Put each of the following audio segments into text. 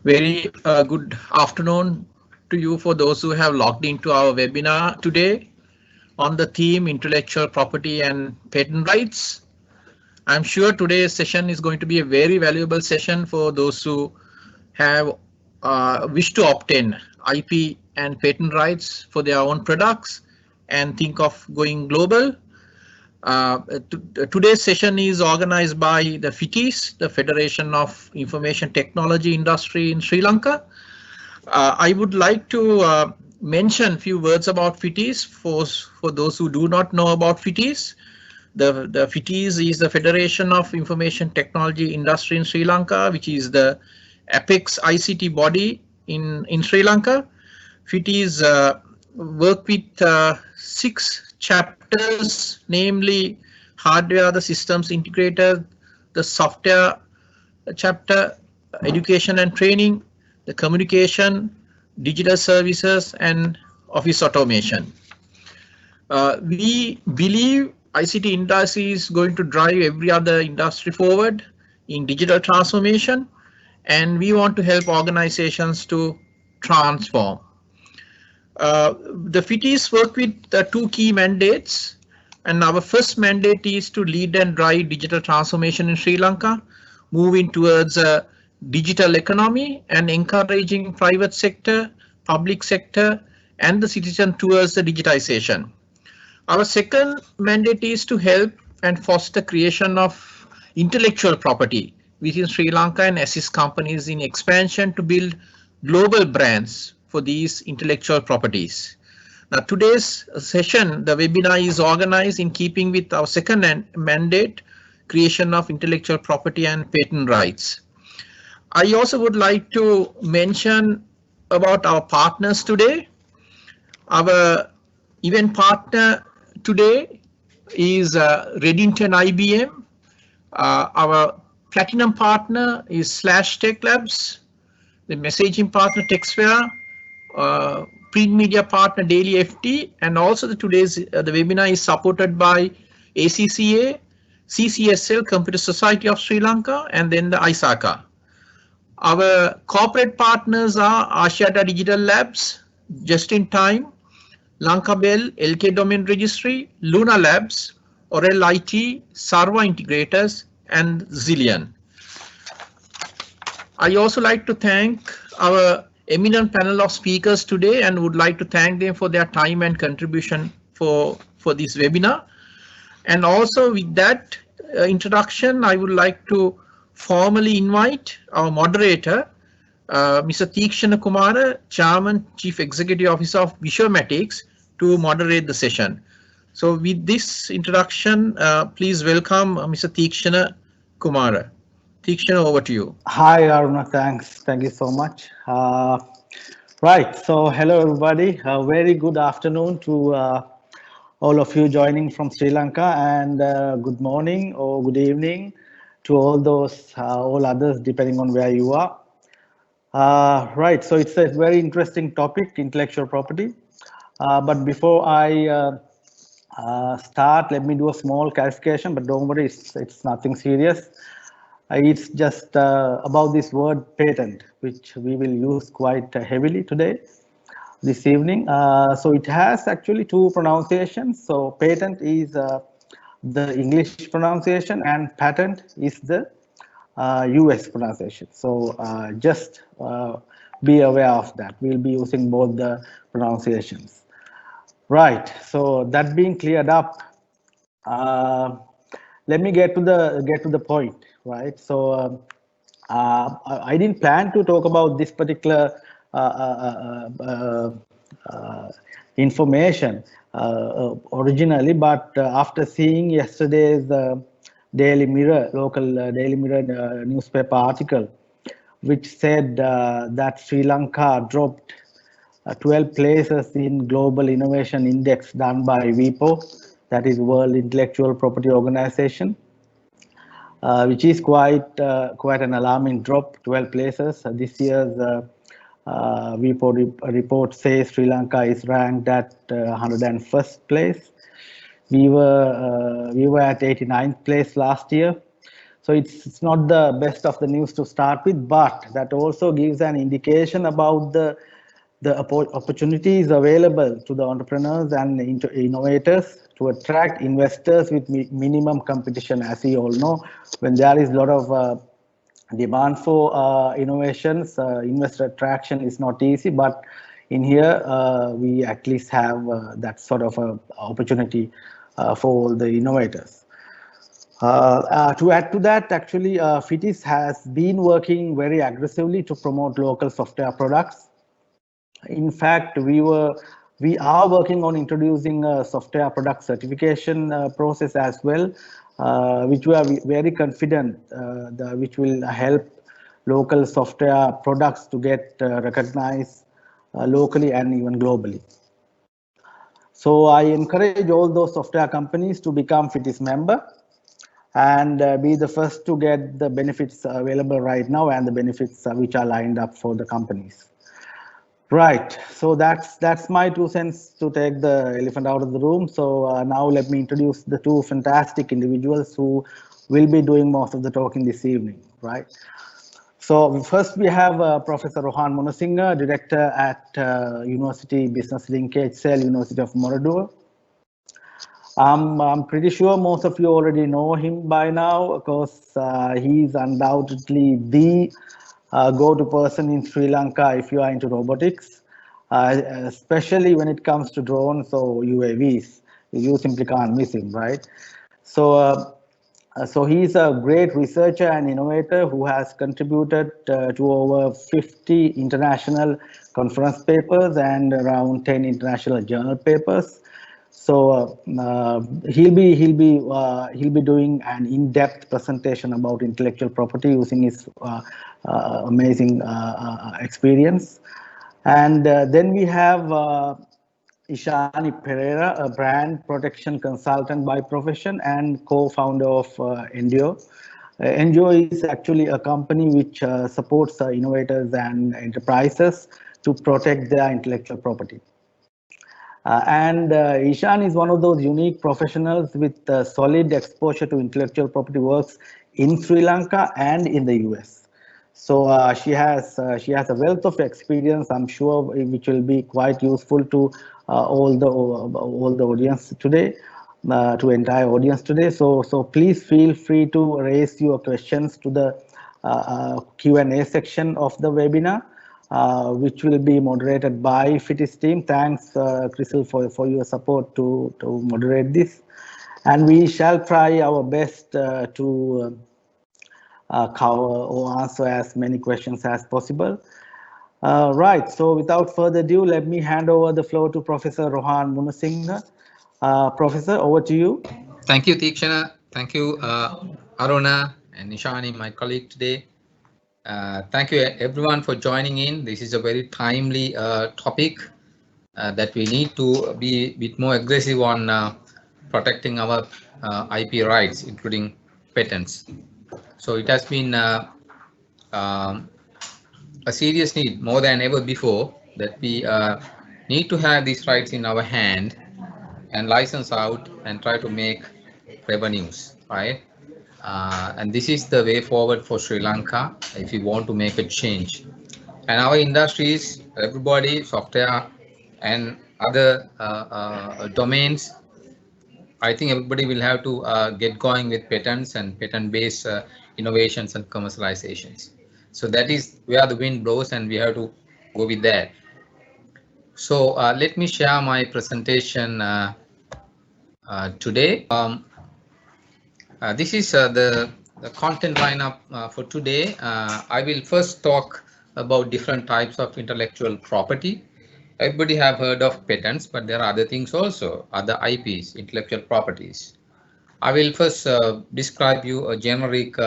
Very good afternoon to you for those who have logged into our webinar today on the theme intellectual property and patent rights. I'm sure today's session is going to be a very valuable session for those who have wish to obtain IP and patent rights for their own products and think of going global. Today's session is organized by the FITIS, the Federation of Information Technology Industry in Sri Lanka. I would like to mention a few words about FITIS for those who do not know about FITIS. The FITIS is the Federation of Information Technology Industry in Sri Lanka, which is the apex ICT body in Sri Lanka. FITIS work with 6 chapters, namely hardware, the systems integrator, the software chapter, education and training, the communication, digital services, and office automation. We believe ICT industry is going to drive every other industry forward in digital transformation, and we want to help organizations to transform. The FITIS work with 2 key mandates, and our first mandate is to lead and drive digital transformation in Sri Lanka, moving towards a digital economy and encouraging private sector, public sector, and the citizen towards the digitization. Our second mandate is to help and foster creation of intellectual property within Sri Lanka and assist companies in expansion to build global brands for these intellectual properties. Now, today's session, the webinar is organized in keeping with our second mandate, creation of intellectual property and patent rights. I also would like to mention about our partners today. Our event partner today is Redington IBM. Our platinum partner is /Tech Labs. The messaging partner TechSphere. Print media partner Daily FT, and also the webinar is supported by ACCA, CCSL, Computer Society of Sri Lanka, and then the ISACA. Our corporate partners are Asiata Digital Labs, Just in Time, Lanka Bell, LK Domain Registry, Luna Labs, Orel IT, Sarva Integrators, and Zillion. I also like to thank our eminent panel of speakers today and would like to thank them for their time and contribution for this webinar. And also with that introduction, I would like to formally invite our moderator, Mr. Theekshana Kumara, Chairman, Chief Executive Officer of Visualmatics, to moderate the session. So with this introduction, please welcome Mr. Theekshana Kumara. Theekshana, over to you. Hi, Aruna. Thanks. Thank you so much. Right. So hello, everybody. A very good afternoon to all of you joining from Sri Lanka, and good morning or good evening to all others, depending on where you are. Right. So it's a very interesting topic, intellectual property. But before I start, let me do a small clarification. But don't worry, it's nothing serious. It's just about this word patent, which we will use quite heavily today, this evening. So it has actually 2 pronunciations. So patent is the English pronunciation and patent is the US pronunciation. So just be aware of that. We'll be using both the pronunciations. Right. So that being cleared up, let me get to the point. Right, so I didn't plan to talk about this particular information originally, but after seeing yesterday's Daily Mirror, local Daily Mirror newspaper article, which said that Sri Lanka dropped 12 places in Global Innovation Index done by WIPO, that is World Intellectual Property Organization. Which is quite an alarming drop, 12 places. This year's WIPO report says Sri Lanka is ranked at 101st place. We were at 89th place last year. So it's not the best of the news to start with, but that also gives an indication about the opportunities available to the entrepreneurs and innovators to attract investors with minimum competition. As we all know, when there is a lot of demand for innovations, investor attraction is not easy, but in here we at least have that sort of opportunity for all the innovators. To add to that, actually, FITIS has been working very aggressively to promote local software products. In fact, we are working on introducing a software product certification process as well, which we are very confident which will help local software products to get recognized locally and even globally. So I encourage all those software companies to become FITIS member and be the first to get the benefits available right now and the benefits which are lined up for the companies. Right, so that's my 2 cents to take the elephant out of the room. So now let me introduce the two fantastic individuals who will be doing most of the talking this evening, right? So first we have Professor Rohan Munasinghe, Director at University Business Linkage Cell, University of Moradua. I'm pretty sure most of you already know him by now, because he's undoubtedly the go-to person in Sri Lanka if you are into robotics, especially when it comes to drones or UAVs. You simply can't miss him, right? So he's a great researcher and innovator who has contributed to over 50 international conference papers and around 10 international journal papers. So he'll be doing an in-depth presentation about intellectual property using his amazing experience. And then we have Ishani Pereira, a brand protection consultant by profession and co-founder of Endure. Endure is actually a company which supports innovators and enterprises to protect their intellectual property. And Ishan is one of those unique professionals with solid exposure to intellectual property works in Sri Lanka and in the US. So she has a wealth of experience, I'm sure, which will be quite useful to all the audience today, to entire audience today. So please feel free to raise your questions to the Q&A section of the webinar, which will be moderated by FITIS team. Thanks, Crystal, for your support to moderate this. And we shall try our best to cover or answer as many questions as possible. Right, so without further ado, let me hand over the floor to Professor Rohan Munasinghe. Professor, over to you. Thank you, Tikshana. Thank you, Aruna and Nishani, my colleague today. Thank you everyone for joining in. This is a very timely topic that we need to be a bit more aggressive on protecting our IP rights, including patents. So it has been a serious need more than ever before that we need to have these rights in our hand and license out and try to make revenues, right? And this is the way forward for Sri Lanka if we want to make a change. And our industries, everybody, software and other domains, I think everybody will have to get going with patents and patent-based innovations and commercializations. So that is where the wind blows, and we have to go with that. So let me share my presentation today. This is the content lineup for today. I will first talk about different types of intellectual property. Everybody have heard of patents, but there are other things also, other IPs, intellectual properties. I will first describe you a generic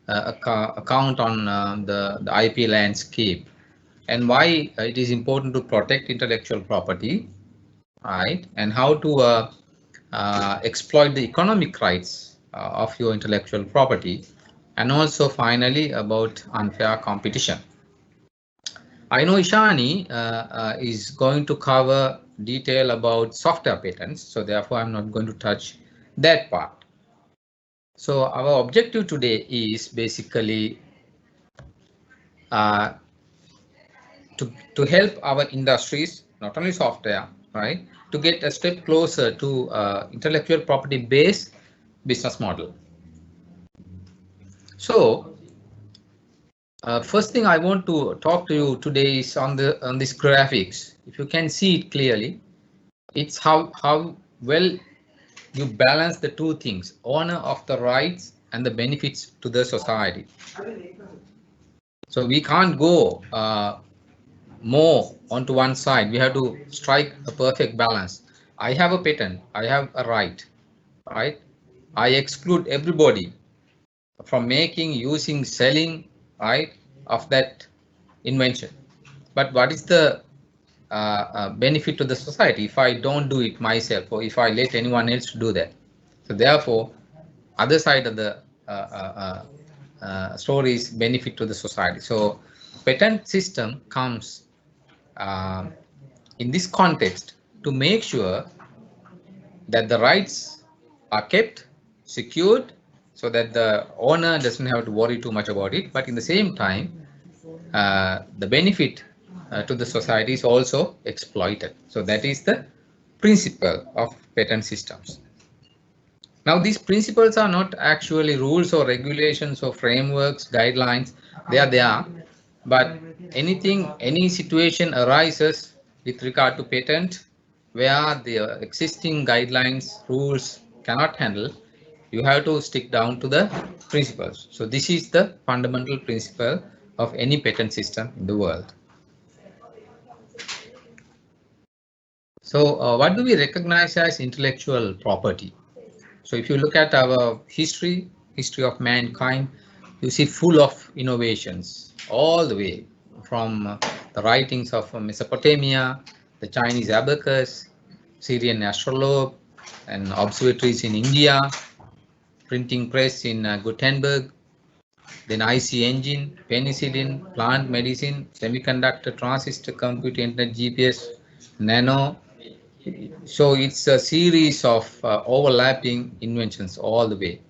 account on the IP landscape and why it is important to protect intellectual property, right? And how to exploit the economic rights of your intellectual property, and also finally about unfair competition. I know Ishani is going to cover detail about software patents, so therefore I'm not going to touch that part. So our objective today is basically uh, to help our industries, not only software, right, to get a step closer to intellectual property based business model. So first thing I want to talk to you today is on this graphics. If you can see it clearly, it's how well you balance the two things, honor of the rights and the benefits to the society. So we can't go more onto one side. We have to strike a perfect balance. I have a patent, I have a right, right? I exclude everybody from making, using, selling, right, of that invention. But what is the benefit to the society if I don't do it myself, or if I let anyone else do that? So therefore, other side of the story is benefit to the society. So patent system comes um, in this context to make sure that the rights are kept secured so that the owner doesn't have to worry too much about it, but in the same time the benefit to the society is also exploited. So that is the principle of patent systems. Now these principles are not actually rules or regulations or frameworks, guidelines. They are there, but any situation arises with regard to patent where the existing guidelines, rules cannot handle, you have to stick down to the principles. So this is the fundamental principle of any patent system in the world. So what do we recognize as intellectual property? So if you look at our history of mankind, you see full of innovations all the way from the writings of Mesopotamia, the Chinese abacus, Syrian astrolabe, and observatories in India, printing press in Gutenberg, then IC engine, penicillin, plant medicine, semiconductor, transistor, computer, internet, GPS, nano. So it's a series of overlapping inventions all the way.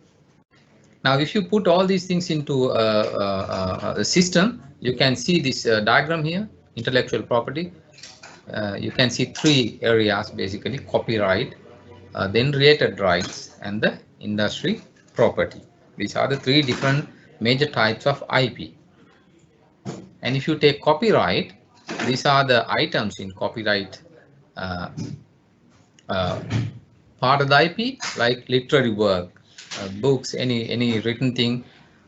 Now, if you put all these things into a system, you can see this diagram here, intellectual property. You can see three areas basically: copyright, then related rights, and the industry property. These are the three different major types of IP. And if you take copyright, these are the items in copyright uh, uh, part of the IP, like literary work, books, any written thing,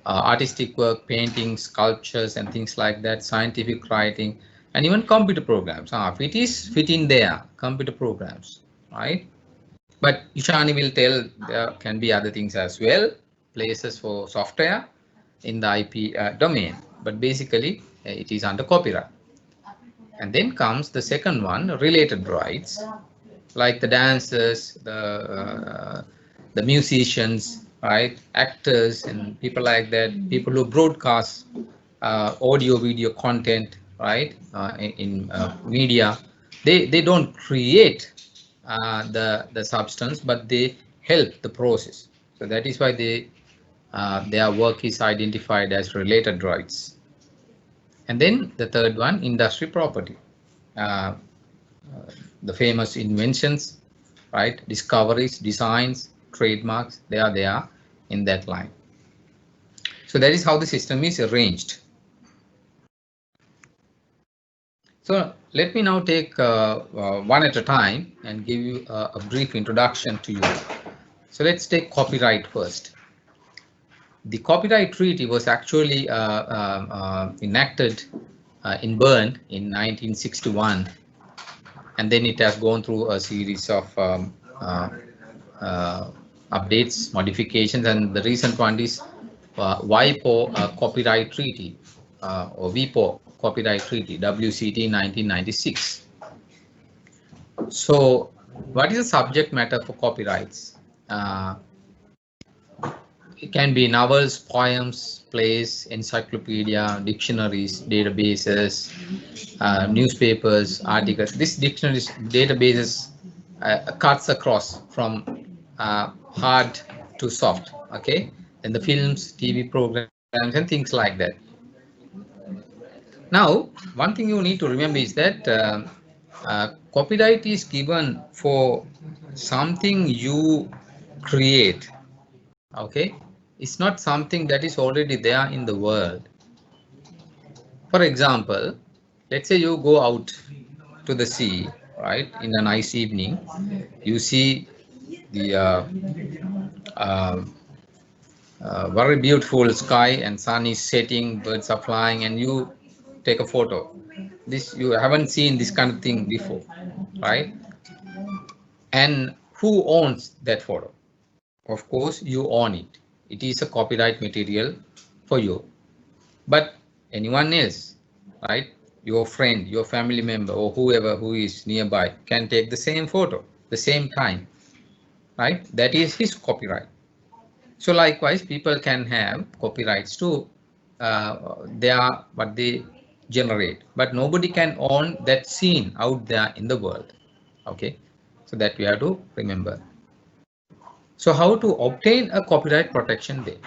artistic work, paintings, sculptures, and things like that, scientific writing, and even computer programs. FITIS fit in there, computer programs, right? But Ishani will tell there can be other things as well, places for software in the IP domain, but basically it is under copyright. And then comes the second one, related rights, like the dancers, the musicians, right, actors, and people like that, people who broadcast audio, video content, right, in media. They don't create the substance, but they help the process. So that is why their work is identified as related rights. And then the third one, industry property. Uh, the famous inventions, right? Discoveries, designs, trademarks, they are there in that line. So that is how the system is arranged. So let me now take one at a time and give you a brief introduction to you. So let's take copyright first. The copyright treaty was actually enacted in Bern in 1961, and then it has gone through a series of updates, modifications, and the recent one is WIPO Copyright Treaty, or WIPO Copyright Treaty, WCT 1996. So what is the subject matter for copyrights? It can be novels, poems, plays, encyclopedia, dictionaries, databases, newspapers, articles. This dictionaries, databases cuts across from hard to soft, okay, and the films, TV programs, and things like that. Now, one thing you need to remember is that copyright is given for something you create, okay? It's not something that is already there in the world. For example, let's say you go out to the sea, right, in a nice evening, you see the uh, very beautiful sky and sun is setting, birds are flying, and you take a photo. This you haven't seen this kind of thing before, right? And who owns that photo? Of course, you own it. It is a copyright material for you. But anyone else, right? Your friend, your family member, or whoever who is nearby can take the same photo, the same time, right? That is his copyright. So likewise, people can have copyrights to what they generate, but nobody can own that scene out there in the world. Okay, so that we have to remember. So how to obtain a copyright protection then?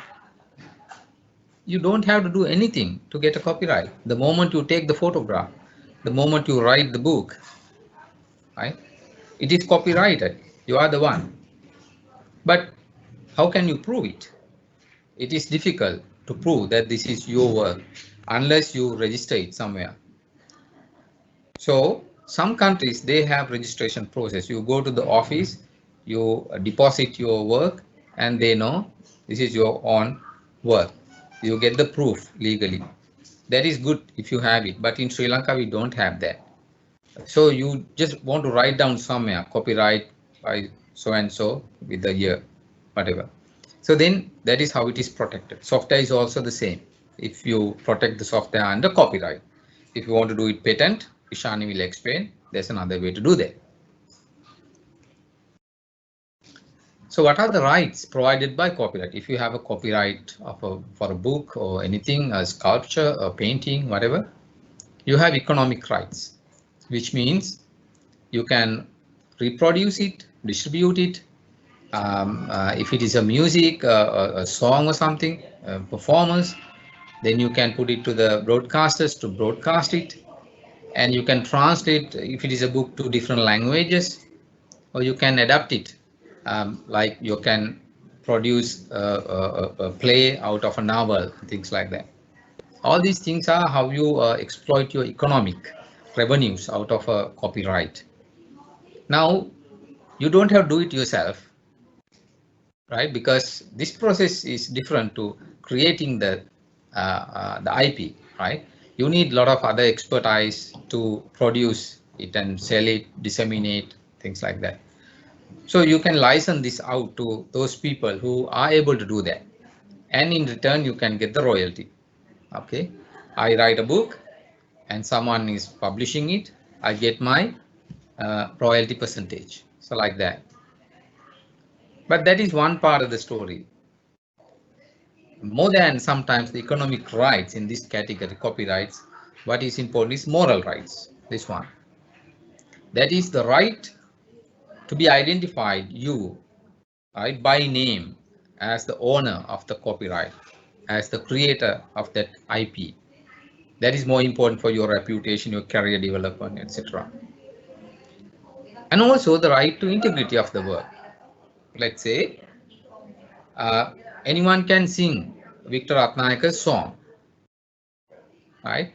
You don't have to do anything to get a copyright. The moment you take the photograph, the moment you write the book, right? It is copyrighted. You are the one. But how can you prove it? It is difficult to prove that this is your work unless you register it somewhere. So some countries, they have registration process. You go to the office, you deposit your work, and they know this is your own work. You get the proof legally. That is good if you have it, but in Sri Lanka we don't have that. So you just want to write down somewhere copyright by so and so with the year, whatever. So then that is how it is protected. Software is also the same. If you protect the software under copyright, if you want to do it patent, Ishani will explain. There's another way to do that. So what are the rights provided by copyright? If you have a copyright for a book or anything, a sculpture, a painting, whatever, you have economic rights, which means you can reproduce it, distribute it. If it is a music, a song or something, performance, then you can put it to the broadcasters to broadcast it. And you can translate, if it is a book, to different languages, or you can adapt it. Like you can produce a play out of a novel, things like that. All these things are how you exploit your economic revenues out of a copyright. Now, you don't have to do it yourself, right? Because this process is different to creating the IP, right? You need a lot of other expertise to produce it and sell it, disseminate, things like that. So you can license this out to those people who are able to do that. And in return, you can get the royalty. Okay, I write a book and someone is publishing it, I get my royalty percentage. So like that. But that is one part of the story. More than sometimes the economic rights in this category, copyrights, what is important is moral rights. This one. That is the right to be identified, you, right, by name as the owner of the copyright, as the creator of that IP. That is more important for your reputation, your career development, etc. And also the right to integrity of the work. Let's say uh, anyone can sing Victor Ratnayaka's song, right?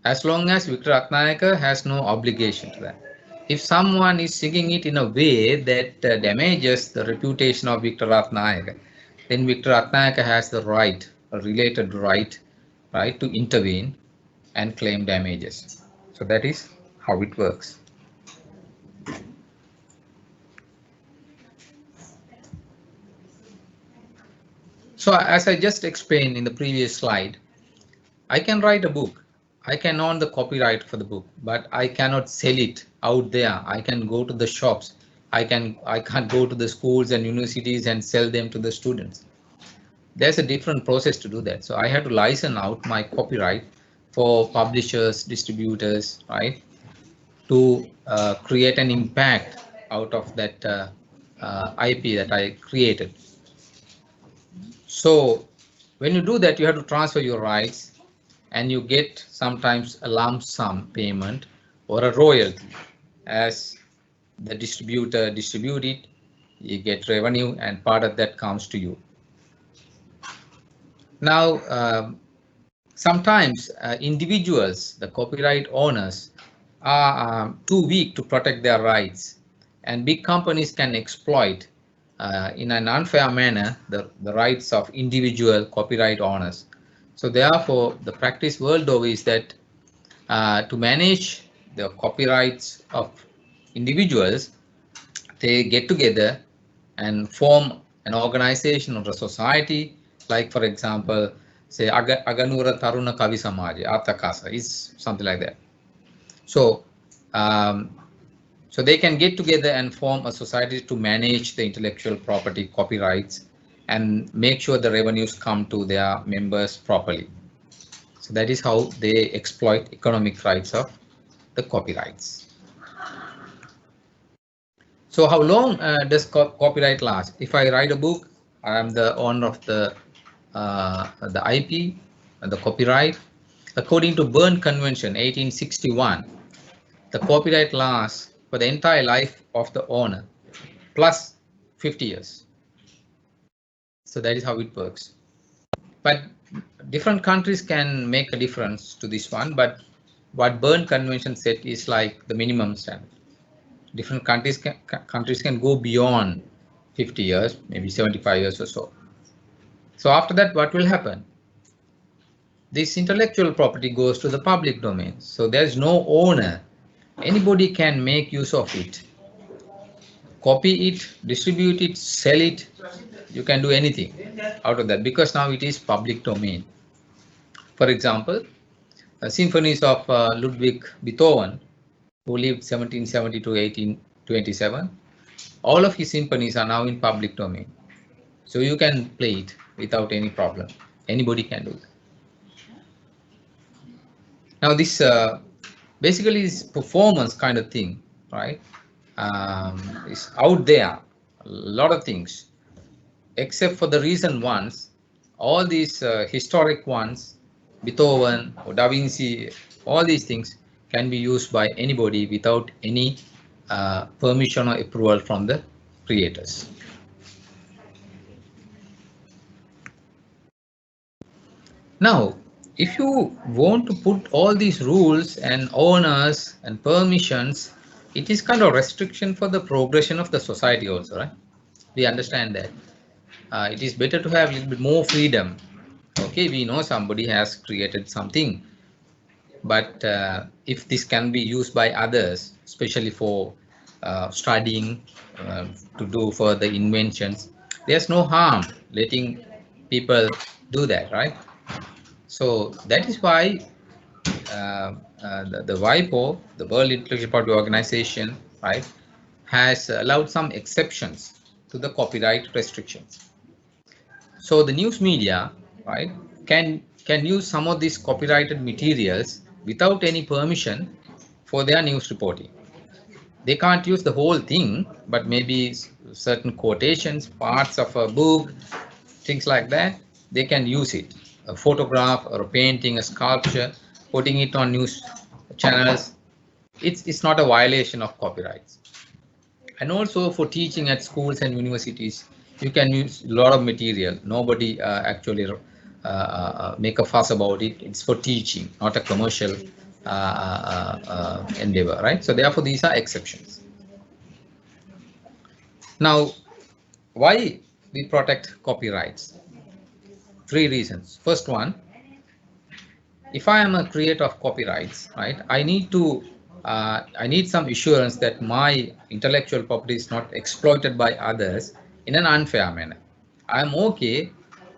As long as Victor Ratnayaka has no obligation to that. If someone is singing it in a way that damages the reputation of Victor Ratnayaka, then Victor Ratnayaka has the right, a related right, right, to intervene and claim damages. So that is how it works. So as I just explained in the previous slide, I can write a book. I can own the copyright for the book, but I cannot sell it out there. I can go to the shops. I can't go to the schools and universities and sell them to the students. There's a different process to do that. So I have to license out my copyright for publishers, distributors, right, to create an impact out of that IP that I created. So when you do that, you have to transfer your rights, and you get sometimes a lump sum payment or a royalty. As the distributor distribute it, you get revenue, and part of that comes to you. Now, sometimes individuals, the copyright owners, are too weak to protect their rights, and big companies can exploit in an unfair manner the rights of individual copyright owners. So therefore, the practice world over is that to manage the copyrights of individuals, they get together and form an organization or a society, like for example, say Aganura Taruna Kavi Samaja, Atakasa is something like that. So, um, so they can get together and form a society to manage the intellectual property copyrights and make sure the revenues come to their members properly. So that is how they exploit economic rights of the copyrights. So how long does copyright last? If I write a book, I am the owner of the IP and the copyright. According to Berne Convention 1861, the copyright lasts for the entire life of the owner plus 50 years. So that is how it works. But different countries can make a difference to this one. But what Berne Convention said is like the minimum standard. Different countries can go beyond 50 years, maybe 75 years or so. So after that, what will happen? This intellectual property goes to the public domain. So there's no owner. Anybody can make use of it, copy it, distribute it, sell it. You can do anything out of that because now it is public domain. For example, symphonies of Ludwig Beethoven, who lived 1770 to 1827, all of his symphonies are now in public domain. So you can play it without any problem. Anybody can do it. Now this basically is performance kind of thing, right? It's out there, a lot of things, except for the recent ones. All these historic ones, Beethoven or Da Vinci, all these things can be used by anybody without any permission or approval from the creators. Now, if you want to put all these rules and owners and permissions, it is kind of restriction for the progression of the society also, right? We understand that. It is better to have a little bit more freedom. Okay, we know somebody has created something, but if this can be used by others, especially for studying, to do further inventions, there's no harm letting people do that, right? So that is why the WIPO, the World Intellectual Property Organization, right, has allowed some exceptions to the copyright restrictions. So the news media, right, can use some of these copyrighted materials without any permission for their news reporting. They can't use the whole thing, but maybe certain quotations, parts of a book, things like that, they can use it. A photograph or a painting, a sculpture, putting it on news channels, it's not a violation of copyrights. And also for teaching at schools and universities, you can use a lot of material. Nobody actually make a fuss about it. It's for teaching, not a commercial endeavor, right? So therefore, these are exceptions. Now, why we protect copyrights? 3 reasons. First one, if I am a creator of copyrights, right, I need some assurance that my intellectual property is not exploited by others in an unfair manner. I am okay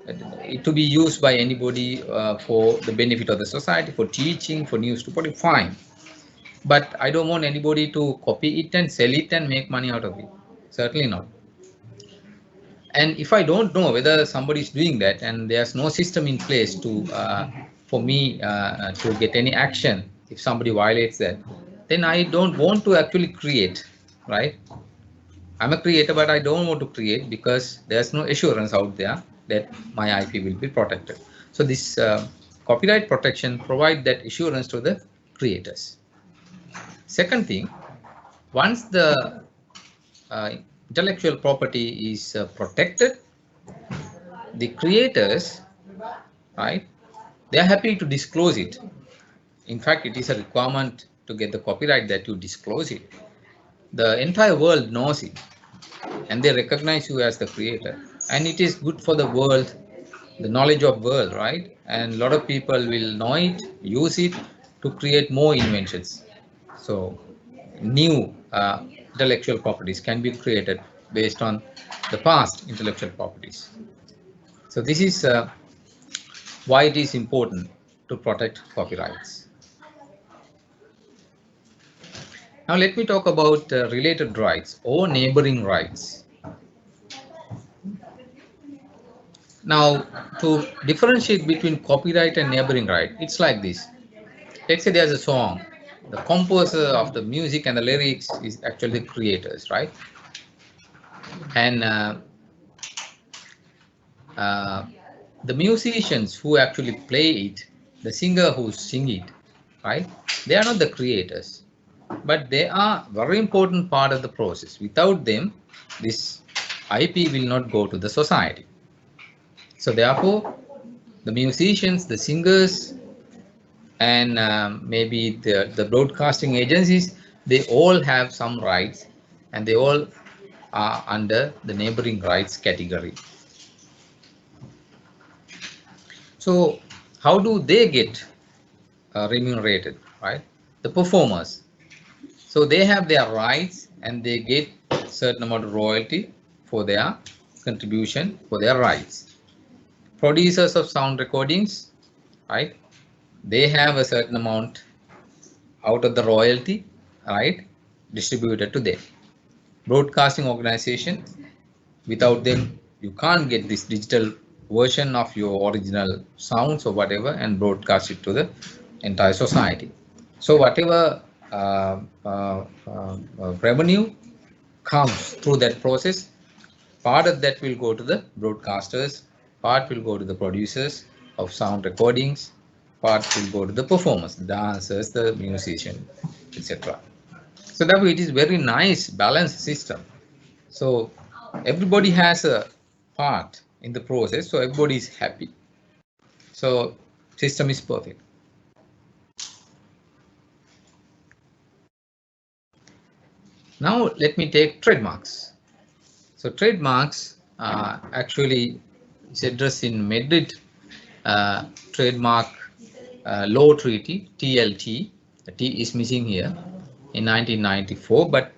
it to be used by anybody for the benefit of the society, for teaching, for news reporting, fine. But I don't want anybody to copy it and sell it and make money out of it. Certainly not. And if I don't know whether somebody is doing that and there's no system in place to for me to get any action if somebody violates that, then I don't want to actually create, right? I'm a creator, but I don't want to create because there's no assurance out there that my IP will be protected. So this copyright protection provide that assurance to the creators. Second thing, once the intellectual property is protected, the creators, right, they are happy to disclose it. In fact, it is a requirement to get the copyright that you disclose it. The entire world knows it and they recognize you as the creator, and it is good for the world, the knowledge of world, right? And a lot of people will know it, use it to create more inventions. So new intellectual properties can be created based on the past intellectual properties. So this is why it is important to protect copyrights. Now let me talk about related rights or neighboring rights. Now, to differentiate between copyright and neighboring right, it's like this. Let's say there's a song. The composer of the music and the lyrics is actually the creators, right? And the musicians who actually play it, the singer who sing it, right? They are not the creators, but they are very important part of the process. Without them, this IP will not go to the society. So therefore, the musicians, the singers, and maybe the broadcasting agencies, they all have some rights and they all are under the neighboring rights category. So how do they get remunerated, right? The performers. So they have their rights and they get certain amount of royalty for their contribution, for their rights. Producers of sound recordings, right? They have a certain amount out of the royalty, right, distributed to them. Broadcasting organization, without them, you can't get this digital version of your original sounds or whatever and broadcast it to the entire society. So whatever revenue comes through that process, part of that will go to the broadcasters, part will go to the producers of sound recordings, part will go to the performers, the dancers, the musician, etc. So that way it is very nice balanced system. So everybody has a part in the process, so everybody is happy. So system is perfect. Now let me take trademarks. So trademarks actually is addressed in Madrid Trademark Law Treaty, TLT. The T is missing here in 1994, but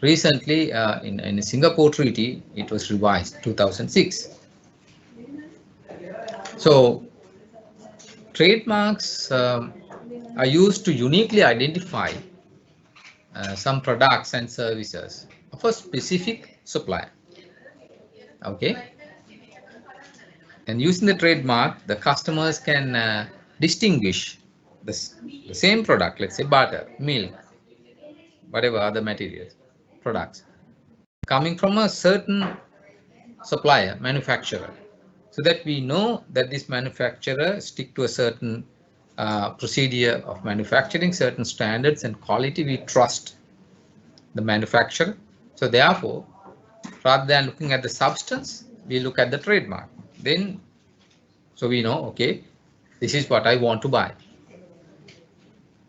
recently in the Singapore Treaty, it was revised 2006. So trademarks are used to uniquely identify some products and services of a specific supplier. Okay. And using the trademark, the customers can distinguish the same product, let's say butter, milk, whatever other materials, products, coming from a certain supplier, manufacturer, so that we know that this manufacturer stick to a certain procedure of manufacturing, certain standards and quality. We trust the manufacturer. So therefore, rather than looking at the substance, we look at the trademark. Then, so we know, okay, this is what I want to buy.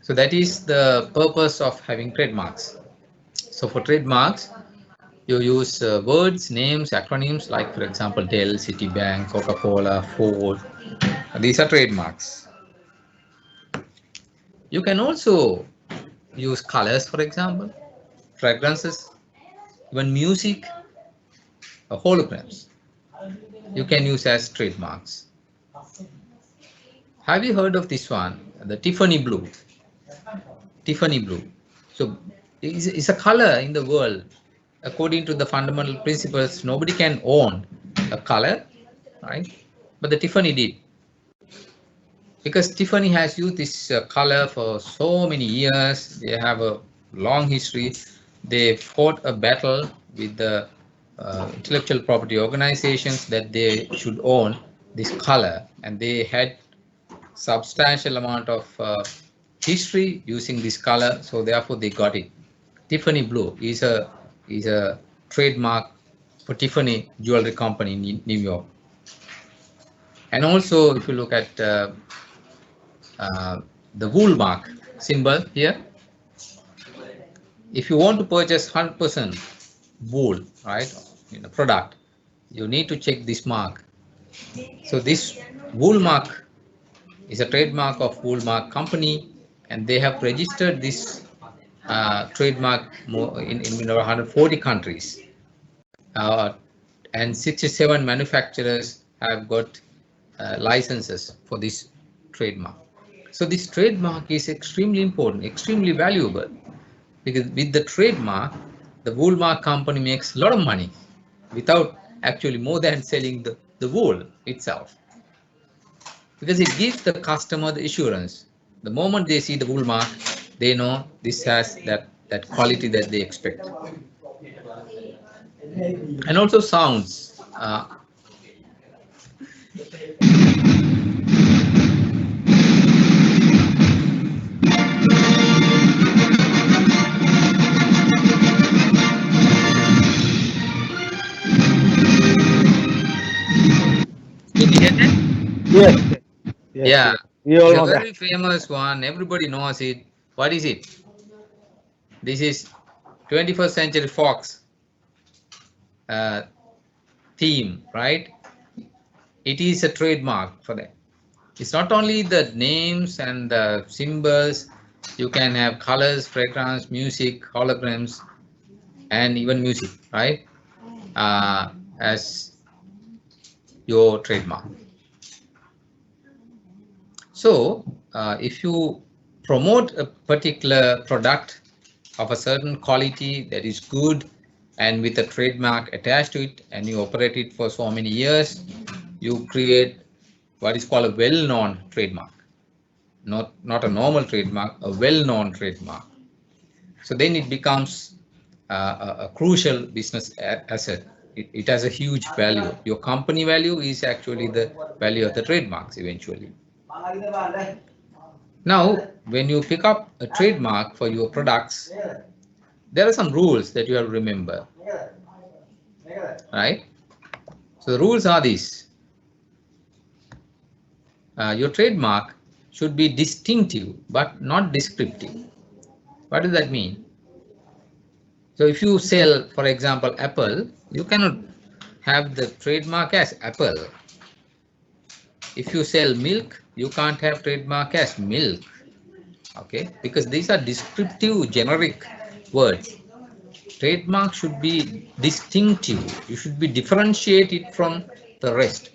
So that is the purpose of having trademarks. So for trademarks, you use words, names, acronyms, like for example, Dell, Citibank, Coca-Cola, Ford. These are trademarks. You can also use colors, for example, fragrances, even music, holograms. You can use as trademarks. Have you heard of this one, the Tiffany blue? Tiffany blue. So it's a color in the world. According to the fundamental principles, nobody can own a color, right? But the Tiffany did. Because Tiffany has used this color for so many years. They have a long history. They fought a battle with the intellectual property organizations that they should own this color, and they had substantial amount of history using this color, so therefore they got it. Tiffany blue is a trademark for Tiffany jewelry company in New York. And also, if you look at the wool mark symbol here, if you want to purchase 100% wool, right, in a product, you need to check this mark. So this wool mark is a trademark of Woolmark company, and they have registered this trademark in 140 countries, and 67 manufacturers have got licenses for this trademark. So this trademark is extremely important, extremely valuable, because with the trademark, the Woolmark company makes a lot of money without actually more than selling the wool itself, because it gives the customer the assurance. The moment they see the wool mark, they know this has that quality that they expect. And also sounds. Can you hear that? Yes, yes, Yeah, yes. We all it's a know that. very famous one. Everybody knows it. What is it? This is 21st Century Fox uh, theme, right? It is a trademark for them. It's not only the names and the symbols, you can have colors, fragrance, music, holograms, and even music, right? As your trademark. So, if you promote a particular product of a certain quality that is good and with a trademark attached to it, and you operate it for so many years, you create what is called a well-known trademark. Not a normal trademark, a well-known trademark. So then it becomes a crucial business asset. It has a huge value. Your company value is actually the value of the trademarks eventually. Now, when you pick up a trademark for your products, there are some rules that you have to remember, right? So the rules are these. Your trademark should be distinctive but not descriptive. What does that mean? So if you sell, for example, Apple, you cannot have the trademark as Apple. If you sell milk, you can't have trademark as milk. Okay, because these are descriptive generic words. Trademark should be distinctive. You should be differentiated from the rest.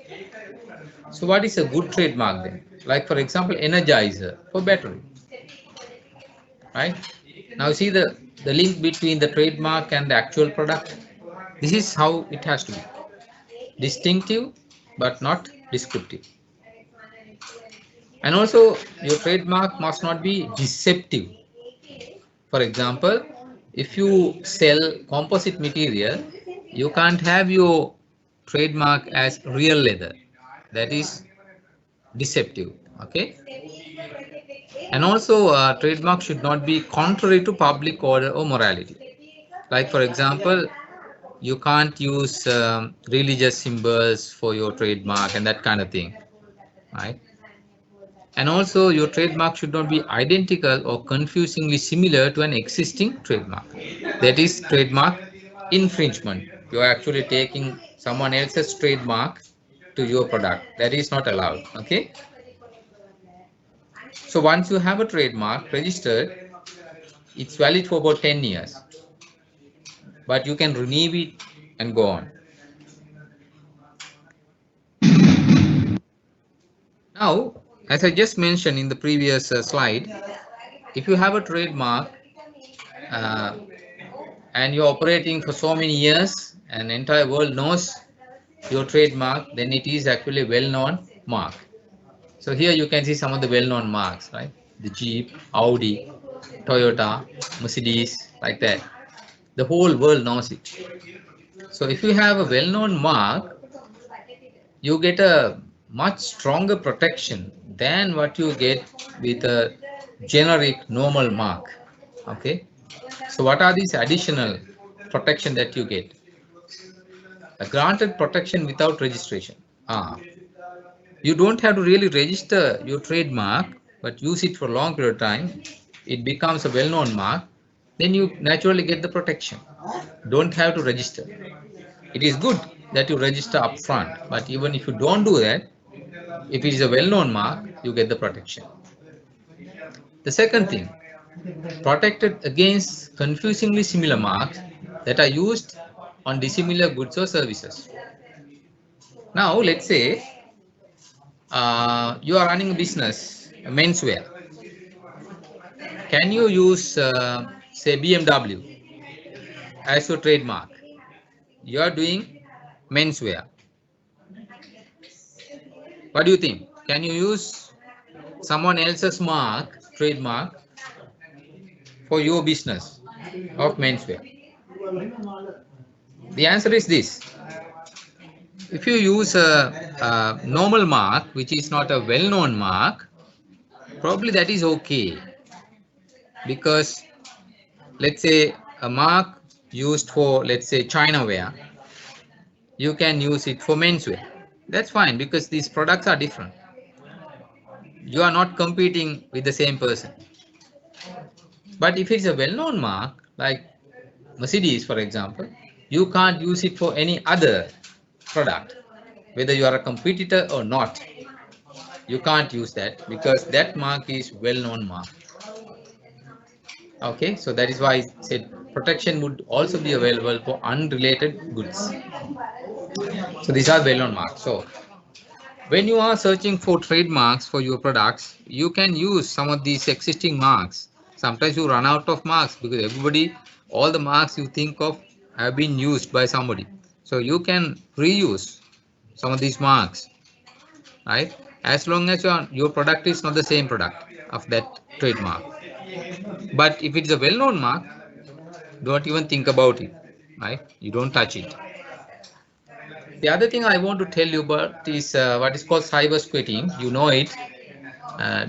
So what is a good trademark then? Like for example, energizer for battery, right? Now see the link between the trademark and the actual product. This is how it has to be. Distinctive but not descriptive. And also your trademark must not be deceptive. For example, if you sell composite material, you can't have your trademark as real leather. That is deceptive. Okay. And also, trademark should not be contrary to public order or morality. Like, for example, you can't use religious symbols for your trademark and that kind of thing, right? And also, your trademark should not be identical or confusingly similar to an existing trademark. That is trademark infringement. You are actually taking someone else's trademark to your product. That is not allowed. Okay. So once you have a trademark registered, it's valid for about 10 years, but you can renew it and go on. Now, as I just mentioned in the previous slide, if you have a trademark uh, and you're operating for so many years and the entire world knows your trademark, then it is actually a well-known mark. So here you can see some of the well-known marks, right? The Jeep, Audi, Toyota, Mercedes, like that. The whole world knows it. So if you have a well-known mark, you get a much stronger protection than what you get with a generic normal mark. Okay. So what are these additional protection that you get? A granted protection without registration. You don't have to really register your trademark, but use it for a long period of time. It becomes a well-known mark. Then you naturally get the protection. Don't have to register. It is good that you register upfront, but even if you don't do that, if it is a well-known mark, you get the protection. The second thing, protected against confusingly similar marks that are used on dissimilar goods or services. Now, let's say you are running a business, a menswear. Can you use, say, BMW as your trademark? You are doing menswear. What do you think? Can you use someone else's mark, trademark, for your business of menswear? The answer is this. If you use a normal mark, which is not a well-known mark, probably that is okay. Because let's say a mark used for, let's say, China wear, you can use it for menswear. That's fine because these products are different. You are not competing with the same person. But if it's a well-known mark, like Mercedes, for example, you can't use it for any other product, whether you are a competitor or not. You can't use that because that mark is well-known mark. Okay, so that is why I said protection would also be available for unrelated goods. So these are well-known marks. So when you are searching for trademarks for your products, you can use some of these existing marks. Sometimes you run out of marks because everybody, all the marks you think of have been used by somebody. So you can reuse some of these marks, right? As long as your product is not the same product of that trademark. But if it's a well-known mark, don't even think about it, right? You don't touch it. The other thing I want to tell you about is what is called cyber squatting. You know it,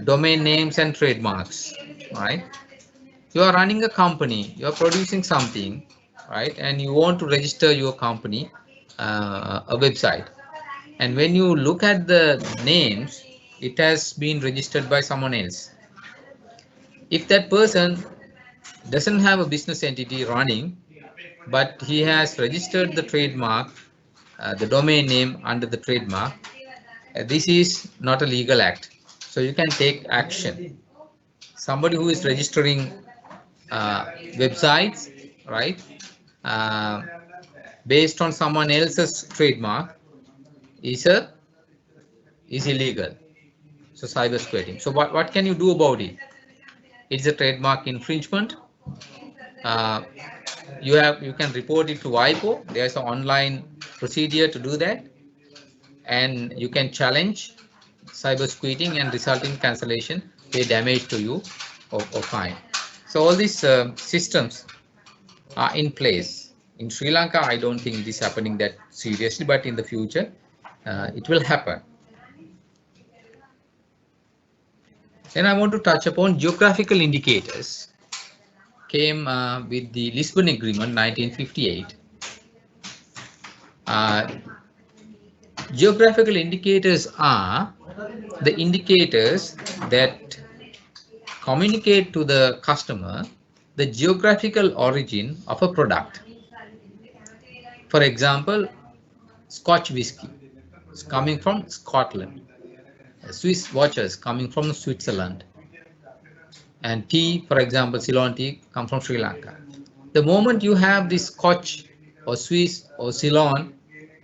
domain names and trademarks, right? You are running a company, you are producing something, right? And you want to register your company, a website. And when you look at the names, it has been registered by someone else. If that person doesn't have a business entity running, but he has registered the trademark, the domain name under the trademark, this is not a legal act. So you can take action. Somebody who is registering websites, right, uh, based on someone else's trademark is illegal. So cyber squatting. So what can you do about it? It's a trademark infringement. Uh, you can report it to WIPO. There's an online procedure to do that, and you can challenge cyber squatting and result in cancellation, pay damage to you, or fine. So all these systems are in place. In Sri Lanka, I don't think it is happening that seriously, but in the future, it will happen. Then I want to touch upon geographical indicators. Came with the Lisbon Agreement 1958. Geographical indicators are the indicators that communicate to the customer the geographical origin of a product. For example, Scotch whiskey is coming from Scotland, Swiss watches coming from Switzerland, and tea, for example, Ceylon tea, come from Sri Lanka. The moment you have this Scotch or Swiss or Ceylon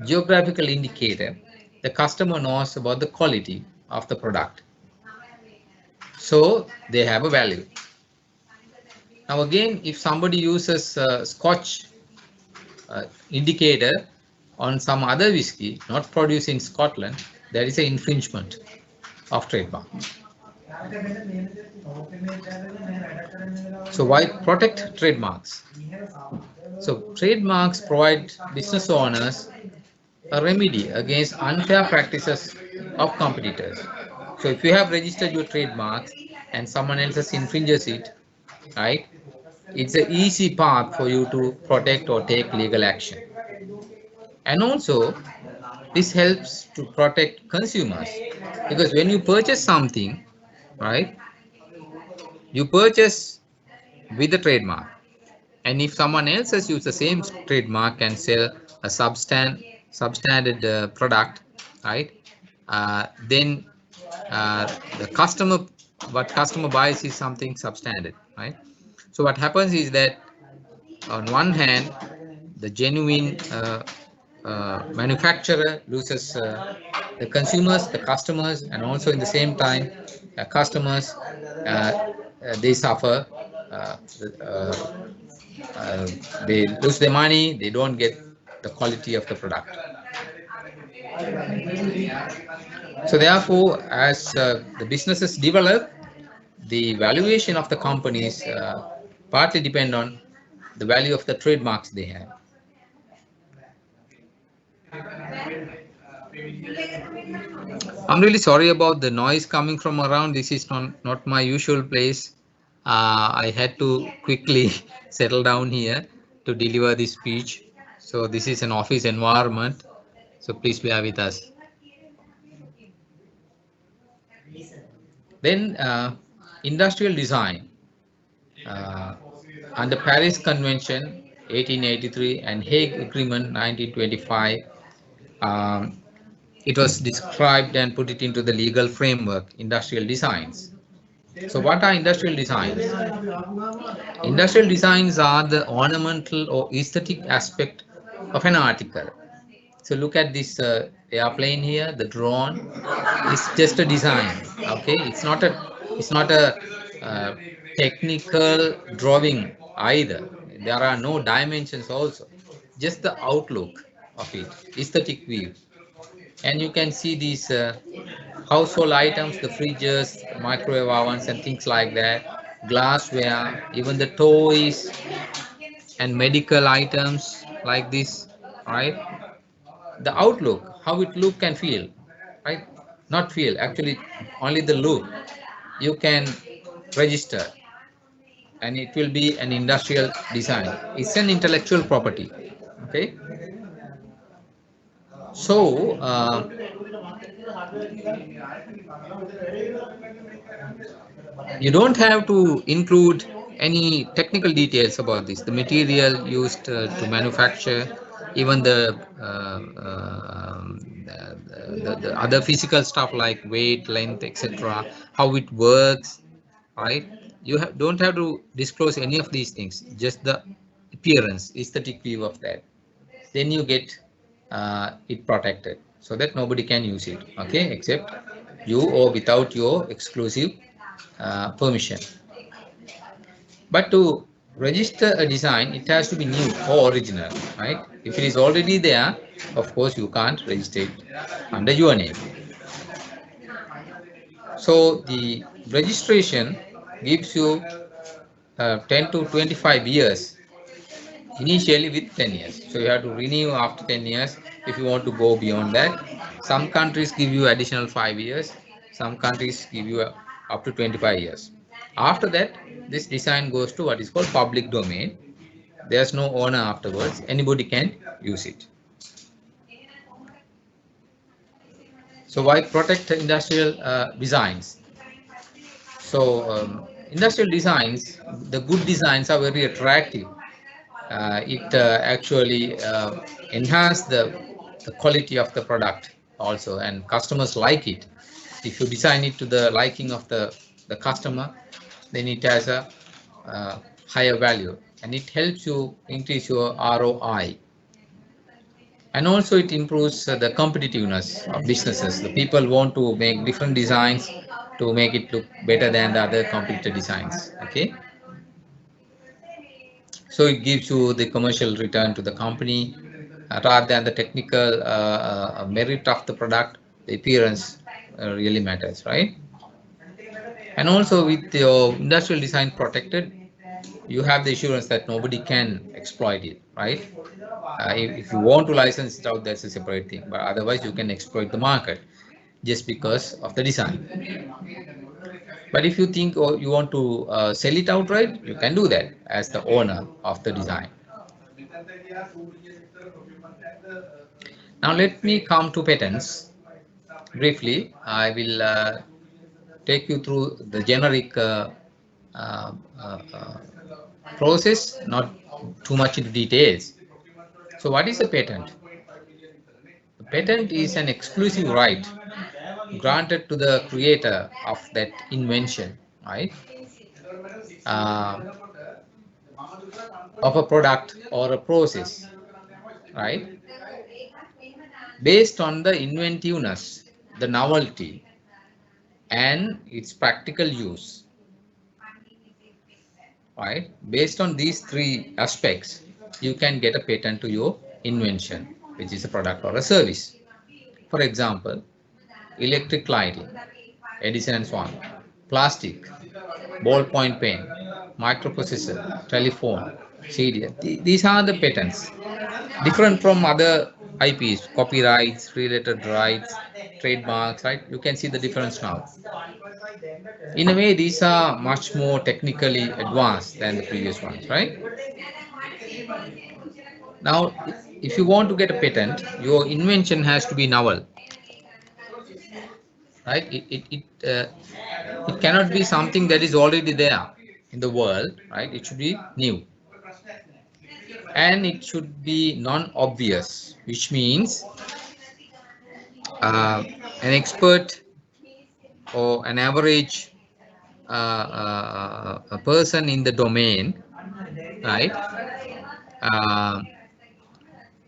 geographical indicator, the customer knows about the quality of the product. So they have a value. Now again, if somebody uses Scotch indicator on some other whiskey not produced in Scotland, there is an infringement of trademark. So why protect trademarks? So trademarks provide business owners a remedy against unfair practices of competitors. So if you have registered your trademarks and someone else infringes it, right, it's an easy path for you to protect or take legal action. And also, this helps to protect consumers because when you purchase something, right, you purchase with the trademark. And if someone else has used the same trademark and sell a substandard product, right, then the customer, what customer buys is something substandard, right? So what happens is that on one hand, the genuine manufacturer loses the consumers, the customers, and also in the same time, customers they suffer. Uh, uh, uh, they lose their money. They don't get the quality of the product. So therefore, as the businesses develop, the valuation of the companies partly depend on the value of the trademarks they have. I'm really sorry about the noise coming from around. This is not my usual place. I had to quickly settle down here to deliver this speech. So this is an office environment. So please bear with us. Then industrial design. Uh, under Paris Convention 1883 and Hague Agreement 1925, um, it was described and put it into the legal framework, industrial designs. So what are industrial designs? Industrial designs are the ornamental or aesthetic aspect of an article. So look at this airplane here, the drone is just a design. Okay, it's not a uh, technical drawing either. There are no dimensions also, just the outlook of it, aesthetic view. And you can see these household items, the fridges, microwave ovens, and things like that, glassware, even the toys and medical items like this, right? The outlook, how it look and feel, right? Not feel, actually, only the look you can register, and it will be an industrial design. It's an intellectual property. Okay, so you don't have to include any technical details about this. The material used to manufacture, even the other physical stuff like weight, length, etc., how it works, right? Don't have to disclose any of these things, just the appearance, aesthetic view of that. Then you get it protected so that nobody can use it, okay, except you or without your exclusive permission. But to register a design, it has to be new or original, right? If it is already there, of course, you can't register it under your name. So the registration gives you 10 to 25 years, initially with 10 years. So you have to renew after 10 years if you want to go beyond that. Some countries give you additional 5 years. Some countries give you up to 25 years. After that, this design goes to what is called public domain. There's no owner afterwards. Anybody can use it. So why protect industrial designs? So industrial designs, the good designs are very attractive. It actually enhance the quality of the product also, and customers like it. If you design it to the liking of the customer, then it has a higher value, and it helps you increase your ROI. And also it improves the competitiveness of businesses. The people want to make different designs to make it look better than the other competitor designs. Okay, so it gives you the commercial return to the company rather than the technical merit of the product. The appearance really matters, right? And also with your industrial design protected, you have the assurance that nobody can exploit it, right? If you want to license it out, that's a separate thing. But otherwise, you can exploit the market just because of the design. But if you think or you want to sell it outright, you can do that as the owner of the design. Now let me come to patents. Briefly, I will take you through the generic uh, uh, uh, process, not too much into details. So what is a patent? A patent is an exclusive right granted to the creator of that invention, right? Uh, of a product or a process, right? Based on the inventiveness, the novelty, and its practical use, right? Based on these three aspects, you can get a patent to your invention, which is a product or a service. For example, electric lighting, Edison and Swan, plastic, ballpoint pen, microprocessor, telephone, CD. These are the patents, different from other IPs, copyrights, related rights, trademarks, right? You can see the difference now. In a way, these are much more technically advanced than the previous ones, right? Now, if you want to get a patent, your invention has to be novel, right? It cannot be something that is already there in the world, right? It should be new. And it should be non-obvious, which means an expert or an average a person in the domain, right? Uh,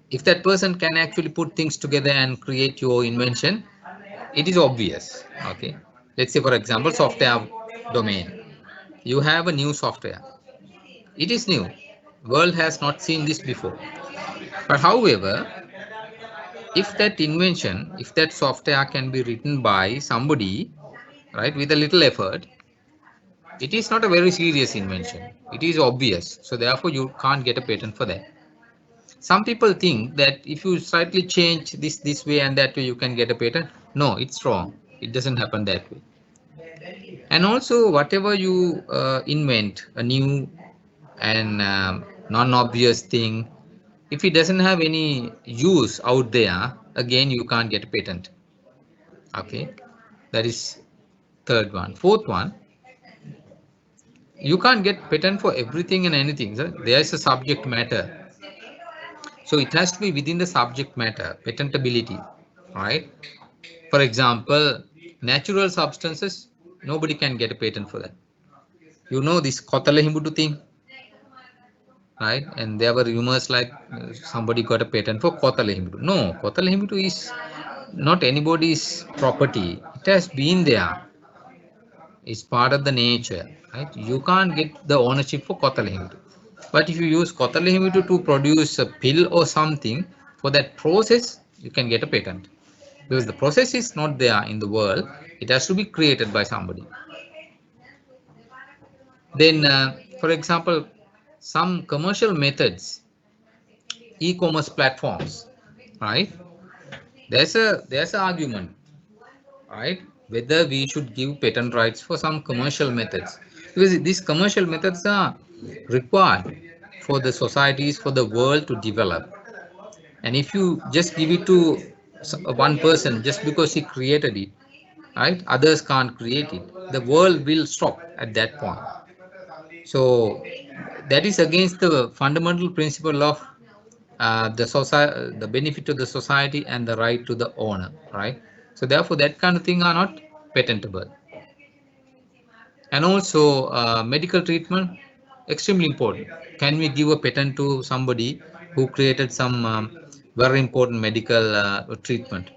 if that person can actually put things together and create your invention, it is obvious. Okay, let's say for example, software domain. You have a new software. It is new. World has not seen this before. But however, if that invention, if that software can be written by somebody, right, with a little effort, it is not a very serious invention. It is obvious. So therefore, you can't get a patent for that. Some people think that if you slightly change this way and that way, you can get a patent. No, it's wrong. It doesn't happen that way. And also, whatever you invent, a new and non-obvious thing, if it doesn't have any use out there, again, you can't get a patent. Okay, that is third one. Fourth one, you can't get patent for everything and anything. So there is a subject matter. So it has to be within the subject matter, patentability, right? For example, natural substances, nobody can get a patent for that. You know this Kotala Himbutu thing, right? And there were rumors like somebody got a patent for Kotala Himbutu. No, Kotala Himbutu is not anybody's property. It has been there. It's part of the nature, right? You can't get the ownership for Kotala Himbutu. But if you use Kotala Himbutu to produce a pill or something, for that process, you can get a patent. Because the process is not there in the world, it has to be created by somebody. Then, for example, some commercial methods, e-commerce platforms, right? There's an argument, right? Whether we should give patent rights for some commercial methods, because these commercial methods are required for the societies, for the world to develop. And if you just give it to one person just because he created it, right? Others can't create it. The world will stop at that point. So that is against the fundamental principle of the society, the benefit to the society and the right to the owner, right? So therefore, that kind of thing are not patentable. And also, medical treatment, extremely important. Can we give a patent to somebody who created some very important medical treatment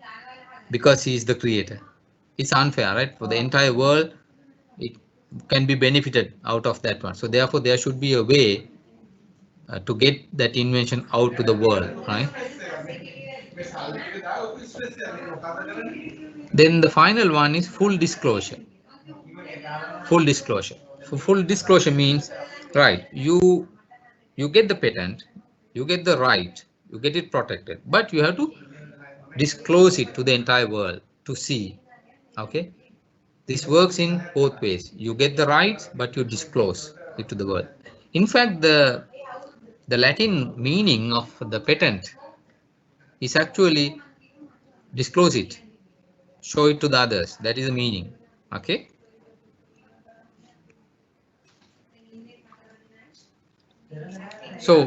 because he is the creator? It's unfair, right? For the entire world, it can be benefited out of that one. So therefore, there should be a way to get that invention out to the world, right? Then the final one is full disclosure. Full disclosure. So full disclosure means Right. You get the patent, you get the right, you get it protected, but you have to disclose it to the entire world to see. Okay. This works in both ways. You get the rights, but you disclose it to the world. In fact, the Latin meaning of the patent is actually disclose it, show it to the others. That is the meaning. Okay. So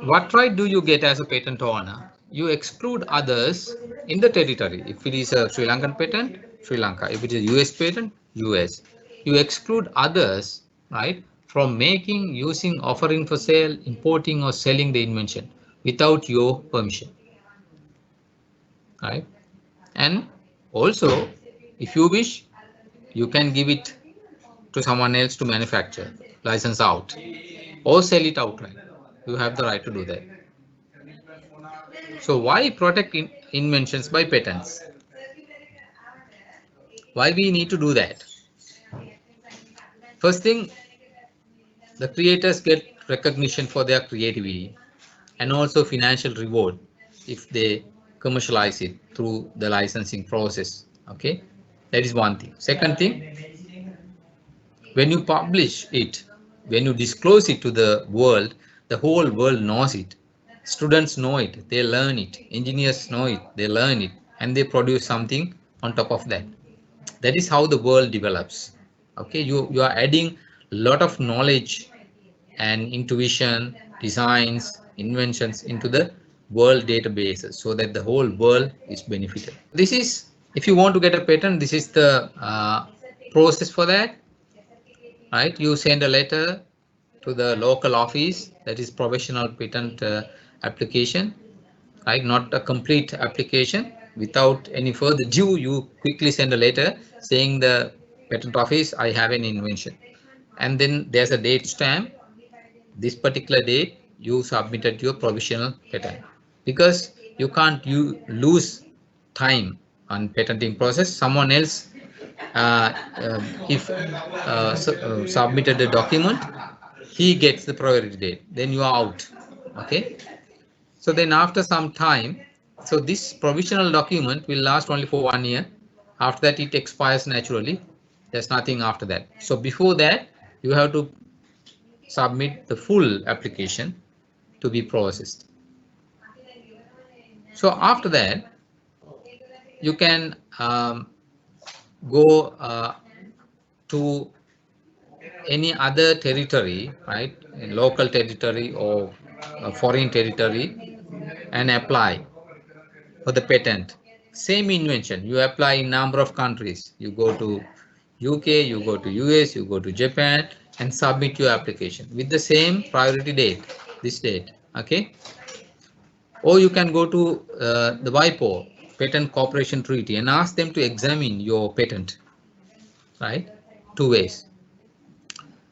what right do you get as a patent owner? You exclude others in the territory. If it is a Sri Lankan patent, Sri Lanka. If it is a US patent, US. You exclude others, right, from making, using, offering for sale, importing or selling the invention without your permission, right? And also, if you wish, you can give it to someone else to manufacture, license out, or sell it outright. You have the right to do that. So why protect inventions by patents? Why we need to do that? First thing, the creators get recognition for their creativity and also financial reward if they commercialize it through the licensing process. Okay, that is one thing. Second thing, when you publish it, when you disclose it to the world, the whole world knows it. Students know it, they learn it. Engineers know it, they learn it, and they produce something on top of that. That is how the world develops. Okay, you are adding a lot of knowledge and intuition, designs, inventions into the world databases so that the whole world is benefited. This is, if you want to get a patent, this is the process for that, right? You send a letter to the local office, that is professional patent application, right? Not a complete application. Without any further ado, you quickly send a letter saying the patent office, I have an invention. And then there's a date stamp. This particular date, you submitted your provisional patent. Because you can't lose time on patenting process. Someone else, if submitted a document, he gets the priority date. Then you are out. Okay. So then after some time, so this provisional document will last only for 1 year. After that, it expires naturally. There's nothing after that. So before that, you have to submit the full application to be processed. So after that, you can go to any other territory, right? Local territory or foreign territory, and apply for the patent. Same invention, you apply in number of countries. You go to UK, you go to US, you go to Japan, and submit your application with the same priority date, this date. Okay. Or you can go to the WIPO, Patent Cooperation Treaty, and ask them to examine your patent, right? Two ways.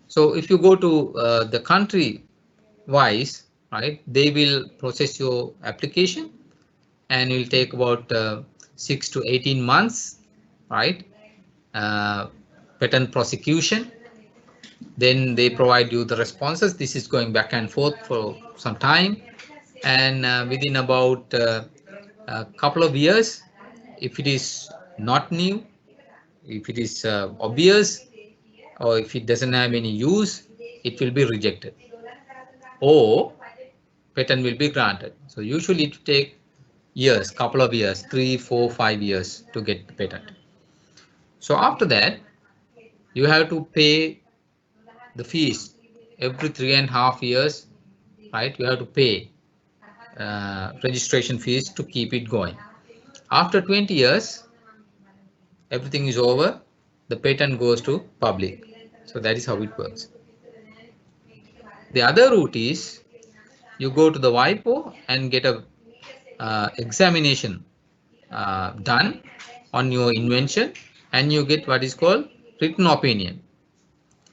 So if you go to the country wise, right, they will process your application and it will take about 6 to 18 months, right? Patent prosecution. Then they provide you the responses. This is going back and forth for some time. And within about a couple of years, if it is not new, if it is obvious, or if it doesn't have any use, it will be rejected or patent will be granted. So usually it take years, couple of years, 3, 4, 5 years to get the patent. So after that, you have to pay the fees every 3.5 years, right? You have to pay registration fees to keep it going. After 20 years, everything is over, the patent goes to public. So that is how it works. The other route is you go to the WIPO and get a examination done on your invention, and you get what is called written opinion.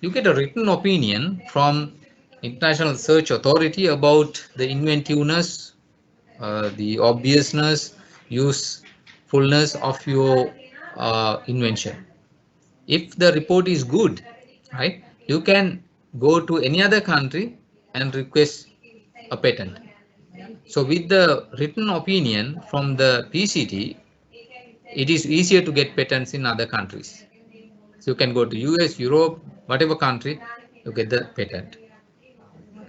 You get a written opinion from International Search Authority about the inventiveness, the obviousness, usefulness of your invention. If the report is good, right, you can go to any other country and request a patent. So with the written opinion from the PCT, it is easier to get patents in other countries. So you can go to US, Europe, whatever country, you get the patent.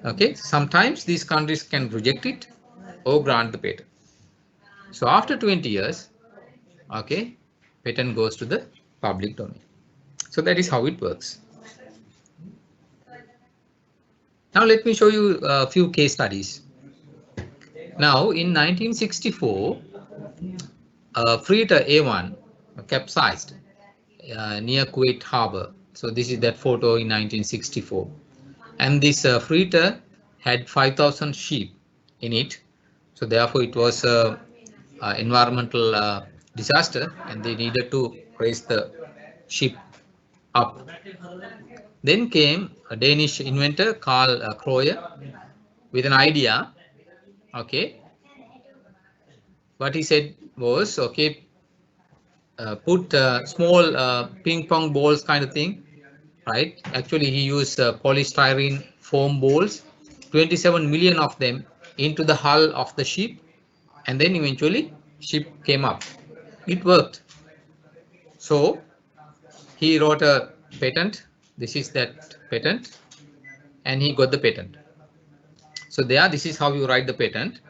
Okay, sometimes these countries can reject it or grant the patent. So after 20 years, okay, patent goes to the public domain. So that is how it works. Now let me show you a few case studies. Now in 1964, a freighter A1 capsized near Kuwait harbor. So this is that photo in 1964. And this freighter had 5,000 sheep in it. So therefore it was a environmental disaster and they needed to raise the ship up. Then came a Danish inventor Carl Kroyer with an idea. Okay, what he said was, okay, put small ping pong balls kind of thing, right? Actually, he used polystyrene foam balls, 27 million of them into the hull of the ship, and then eventually ship came up. It worked. So he wrote a patent. This is that patent, and he got the patent. So there, this is how you write the patent.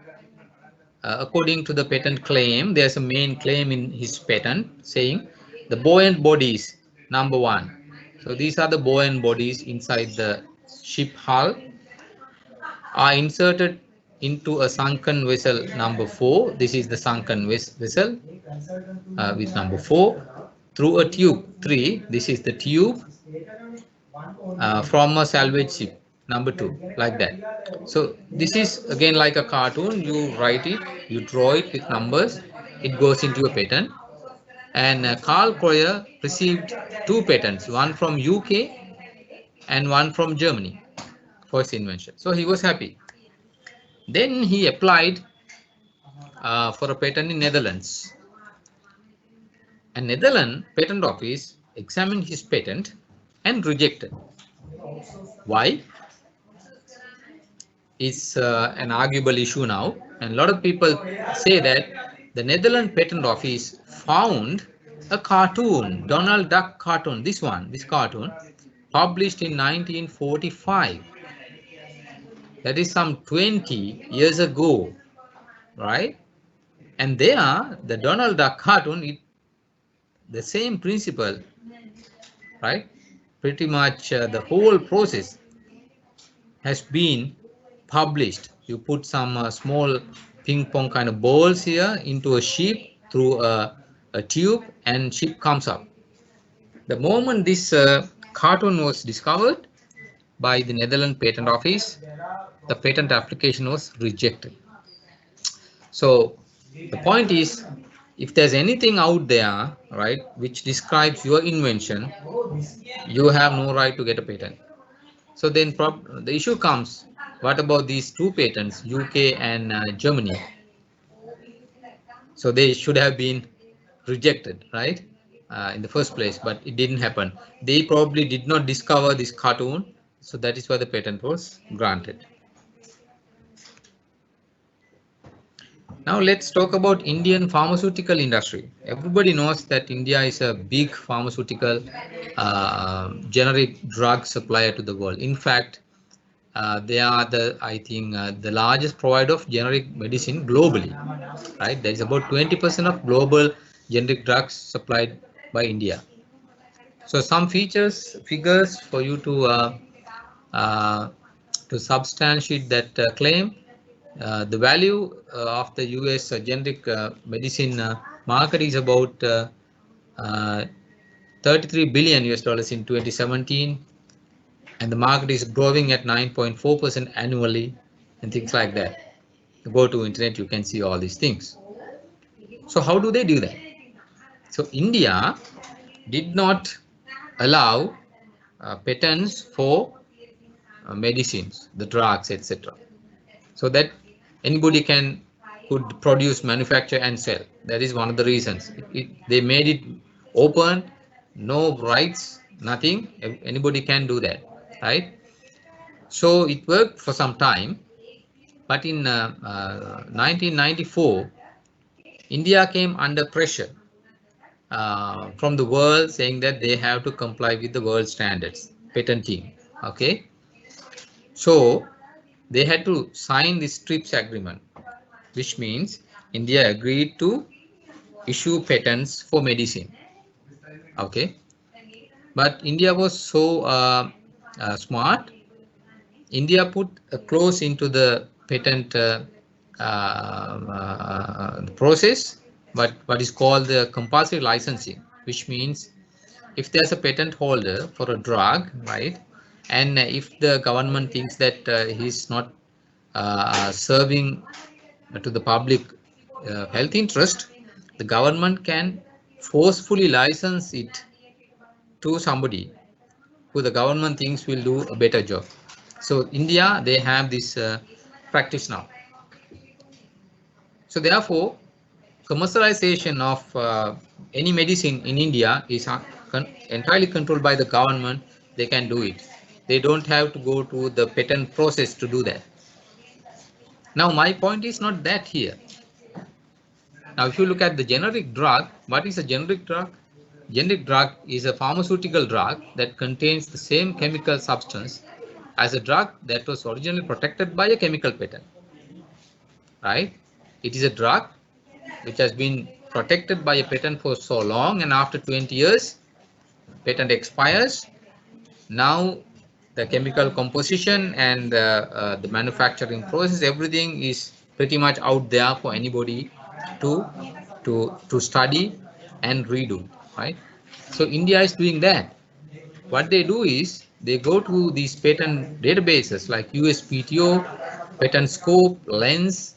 According to the patent claim, there's a main claim in his patent saying the buoyant bodies, number one. So these are the buoyant bodies inside the ship hull are inserted into a sunken vessel number 4. This is the sunken vessel with number 4 through a tube 3. This is the tube from a salvage ship number 2, like that. So this is again like a cartoon. You write it, you draw it with numbers, it goes into a patent. And Carl Kroyer received 2 patents, one from UK and one from Germany for his invention. So he was happy. Then he applied for a patent in Netherlands. And Netherlands Patent Office examined his patent and rejected. Why? It's an arguable issue now, and a lot of people say that the Netherlands Patent Office found a cartoon, Donald Duck cartoon, this cartoon, published in 1945. That is some 20 years ago, right? And there, the Donald Duck cartoon, the same principle, right? Pretty much the whole process has been published. You put some small ping pong kind of balls here into a ship through a tube and ship comes up. The moment this cartoon was discovered by the Netherlands Patent Office, the patent application was rejected. So the point is, if there's anything out there, right, which describes your invention, you have no right to get a patent. So then the issue comes, what about these 2 patents, UK and Germany? So they should have been rejected, right, in the first place, but it didn't happen. They probably did not discover this cartoon, so that is why the patent was granted. Now let's talk about Indian pharmaceutical industry. Everybody knows that India is a big pharmaceutical generic drug supplier to the world. In fact, they are the largest provider of generic medicine globally, right? There is about 20% of global generic drugs supplied by India. So some figures for you to substantiate that claim. The value of the US generic medicine market is about 33 billion US dollars in 2017, and the market is growing at 9.4% annually and things like that. You go to internet, you can see all these things. So how do they do that? So India did not allow patents for medicines, the drugs, etc. So that anybody could produce, manufacture and sell. That is one of the reasons. They made it open, no rights, nothing. Anybody can do that, right? So it worked for some time, but in 1994, India came under pressure from the world saying that they have to comply with the world standards, patenting. Okay, so they had to sign this TRIPS agreement, which means India agreed to issue patents for medicine. Okay, but India was so smart. India put a clause into the patent process, but what is called the compulsory licensing, which means if there's a patent holder for a drug, right, and if the government thinks that he's not serving to the public health interest, the government can forcefully license it to somebody who the government thinks will do a better job. So India, they have this practice now. So therefore, commercialization of any medicine in India is entirely controlled by the government. They can do it. They don't have to go to the patent process to do that. Now, my point is not that here. Now, if you look at the generic drug, what is a generic drug? Generic drug is a pharmaceutical drug that contains the same chemical substance as a drug that was originally protected by a chemical patent, right? It is a drug which has been protected by a patent for so long, and after 20 years, patent expires. Now, the chemical composition and the manufacturing process, everything is pretty much out there for anybody to to study and redo, right? So India is doing that. What they do is they go to these patent databases like USPTO, Patent Scope, Lens,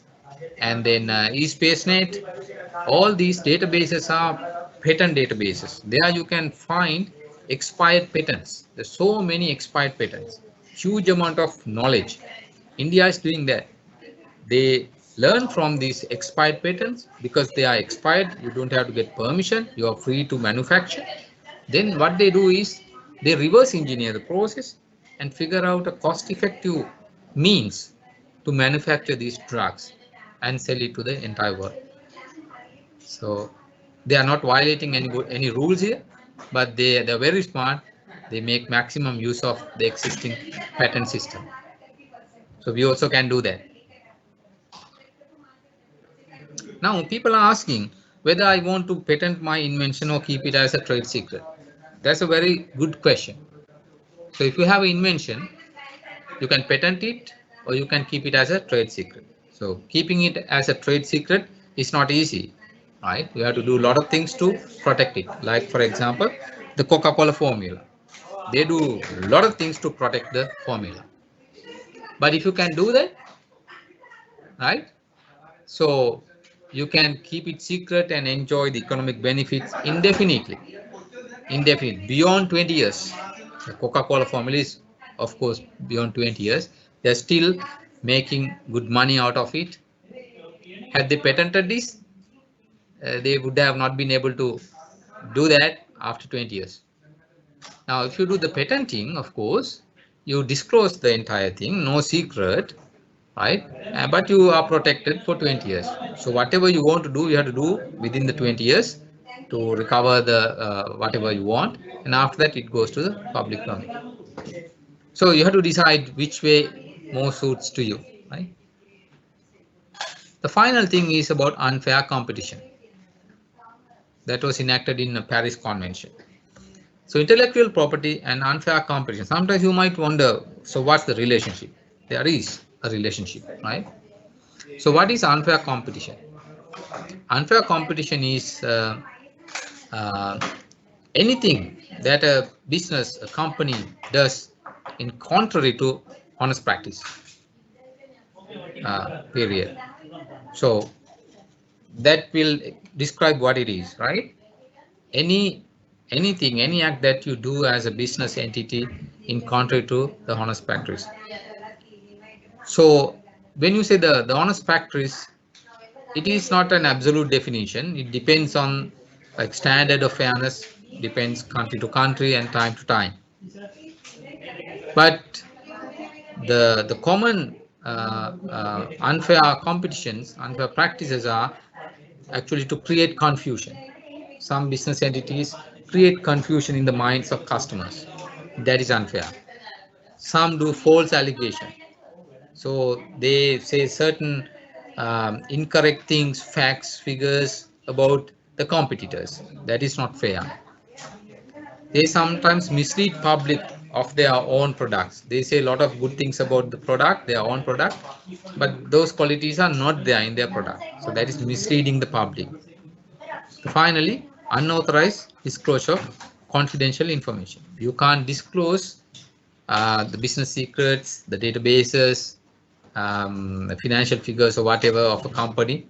and then eSpaceNet. All these databases are patent databases. There you can find expired patents. There's so many expired patents, huge amount of knowledge. India is doing that. They learn from these expired patents because they are expired. You don't have to get permission. You are free to manufacture. Then what they do is they reverse engineer the process and figure out a cost-effective means to manufacture these drugs and sell it to the entire world. So they are not violating any rules here, but they're very smart. They make maximum use of the existing patent system. So we also can do that. Now people are asking whether I want to patent my invention or keep it as a trade secret. That's a very good question. So if you have an invention, you can patent it or you can keep it as a trade secret. So keeping it as a trade secret is not easy, right? You have to do a lot of things to protect it. Like for example, the Coca-Cola formula. They do a lot of things to protect the formula. But if you can do that, right? So you can keep it secret and enjoy the economic benefits indefinitely, beyond 20 years. The Coca-Cola formula is, of course, beyond 20 years. They're still making good money out of it. Had they patented this, they would have not been able to do that after 20 years. Now, if you do the patenting, of course, you disclose the entire thing, no secret, right? But you are protected for 20 years. So whatever you want to do, you have to do within the 20 years to recover the whatever you want, and after that it goes to the public domain. So you have to decide which way more suits to you, right? The final thing is about unfair competition that was enacted in the Paris Convention. So intellectual property and unfair competition. Sometimes you might wonder, so what's the relationship? There is a relationship, right? So what is unfair competition? Unfair competition is uh, anything that a business, a company does in contrary to honest practice, period. So that will describe what it is, right? Any act that you do as a business entity in contrary to the honest practice. So when you say the honest practice, it is not an absolute definition. It depends on like standard of fairness, depends country to country and time to time. But the common unfair competitions, unfair practices are actually to create confusion. Some business entities create confusion in the minds of customers. That is unfair. Some do false allegation. So they say certain incorrect things, facts, figures about the competitors. That is not fair. They sometimes mislead public of their own products. They say a lot of good things about the product, their own product, but those qualities are not there in their product. So that is misleading the public. Finally, unauthorized disclosure of confidential information. You can't disclose the business secrets, the databases, the financial figures or whatever of a company,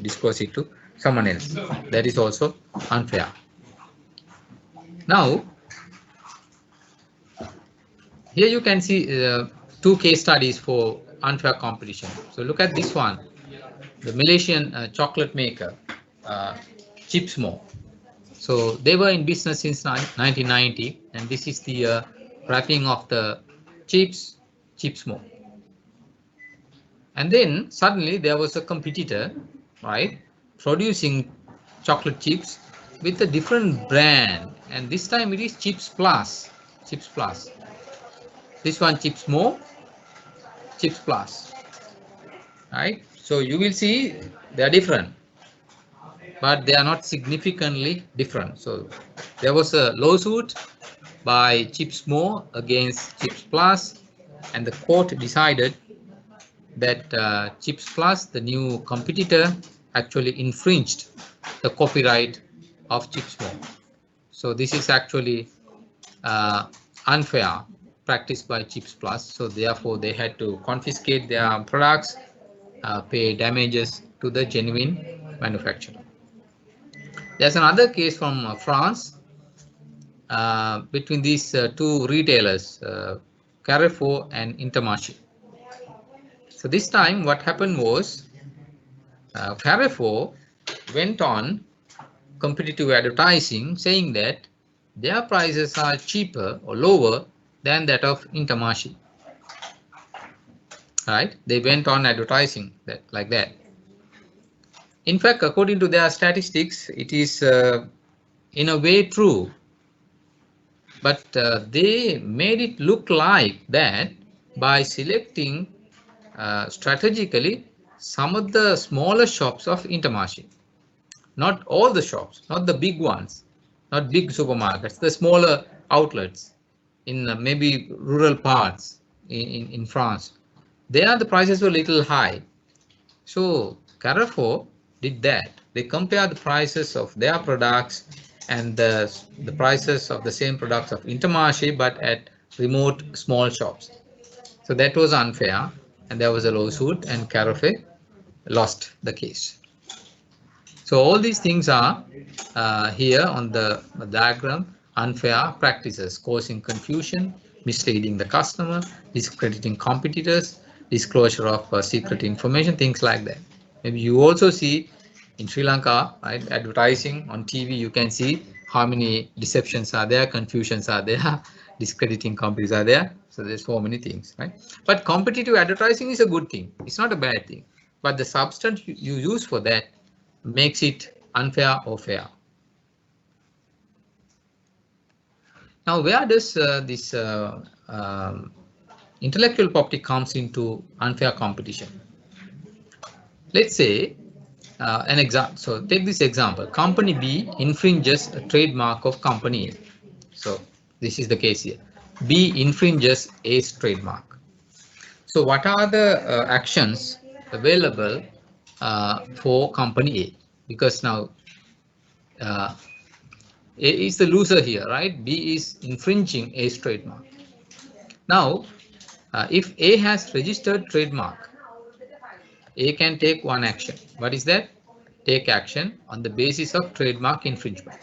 disclose it to someone else. That is also unfair. Now, here you can see two case studies for unfair competition. So look at this one, the Malaysian chocolate maker, Chipsmo. So they were in business since 1990, and this is the wrapping of the Chipsmo. And then suddenly there was a competitor, right, producing chocolate chips with a different brand, and this time it is Chips Plus. Chips Plus. This one Chipsmo, Chips Plus. Right? So you will see they are different, but they are not significantly different. So there was a lawsuit by Chipsmo against Chips Plus, and the court decided that Chips Plus, the new competitor, actually infringed the copyright of Chipsmo. So this is actually unfair practice by Chips Plus. So therefore, they had to confiscate their products, pay damages to the genuine manufacturer. There's another case from France between these two retailers, Carrefour and Intermarché. So this time what happened was Carrefour went on competitive advertising saying that their prices are cheaper or lower than that of Intermarché. Right? They went on advertising that like that. In fact, according to their statistics, it is in a way true, but they made it look like that by selecting strategically some of the smaller shops of Intermarché. Not all the shops, not the big ones, not big supermarkets, the smaller outlets in maybe rural parts in France. There the prices were a little high. So Carrefour did that. They compared the prices of their products and the prices of the same products of Intermarché, but at remote small shops. So that was unfair, and there was a lawsuit, and Carrefour lost the case. So all these things are here on the diagram: unfair practices causing confusion, misleading the customer, discrediting competitors, disclosure of secret information, things like that. Maybe you also see in Sri Lanka, right, advertising on TV, you can see how many deceptions are there, confusions are there, discrediting companies are there. So there's so many things, right? But competitive advertising is a good thing. It's not a bad thing. But the substance you use for that makes it unfair or fair. Now, where does this intellectual property comes into unfair competition? Let's say an example. So take this example. Company B infringes a trademark of company A. So this is the case here. B infringes A's trademark. So what are the actions available for company A? Because now A is the loser here, right? B is infringing A's trademark. Now, if A has registered trademark, A can take one action. What is that? Take action on the basis of trademark infringement.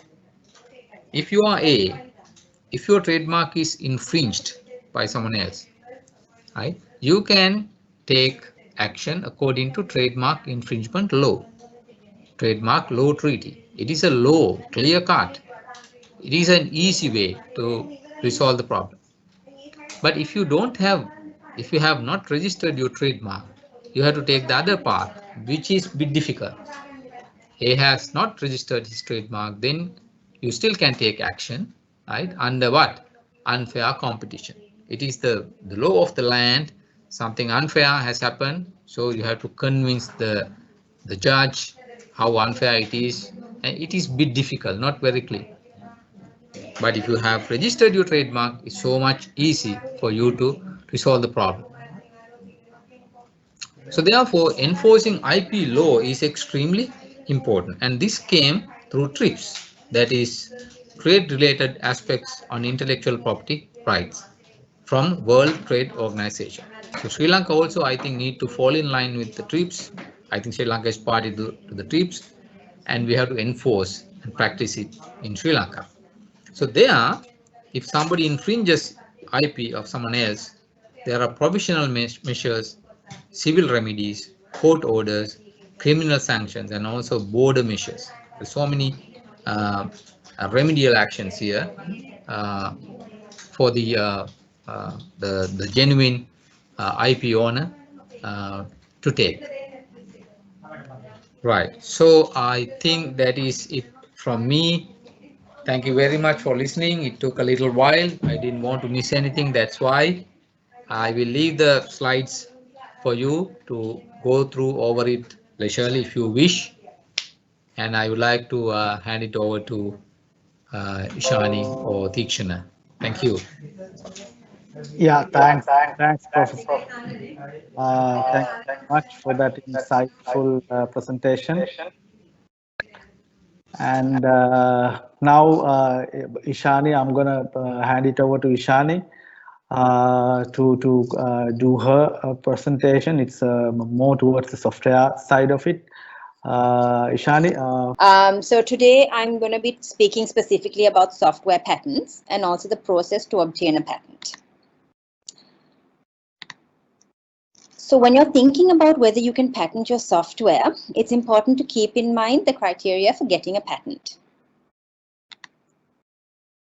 If you are A, if your trademark is infringed by someone else, right, you can take action according to trademark infringement law, trademark law treaty. It is a law, clear cut. It is an easy way to resolve the problem. But if you don't have if you have not registered your trademark, you have to take the other path, which is a bit difficult. A has not registered his trademark, then you still can take action, right? Under what? Unfair competition. It is the law of the land. Something unfair has happened, so you have to convince the judge how unfair it is, and it is a bit difficult, not very clear. But if you have registered your trademark, it's so much easy for you to resolve the problem. So therefore, enforcing IP law is extremely important, and this came through TRIPS, that is trade-related aspects on intellectual property rights from World Trade Organization. So Sri Lanka also, I think, need to fall in line with the TRIPS. I think Sri Lanka is party to the TRIPS, and we have to enforce and practice it in Sri Lanka. So there, if somebody infringes IP of someone else, there are provisional measures, civil remedies, court orders, criminal sanctions, and also border measures. There's so many remedial actions here uh, for the genuine IP owner to take. Right. So I think that is it from me. Thank you very much for listening. It took a little while. I didn't want to miss anything. That's why I will leave the slides for you to go through over it leisurely if you wish. And I would like to hand it over to Ishani or Tikshana. Thank you. Yeah, thanks, Professor. Thank you very much for that insightful presentation. And now, Ishani, I'm gonna hand it over to Ishani to do her presentation. It's more towards the software side of it. Ishani. So today I'm going to be speaking specifically about software patents and also the process to obtain a patent. So when you're thinking about whether you can patent your software, it's important to keep in mind the criteria for getting a patent.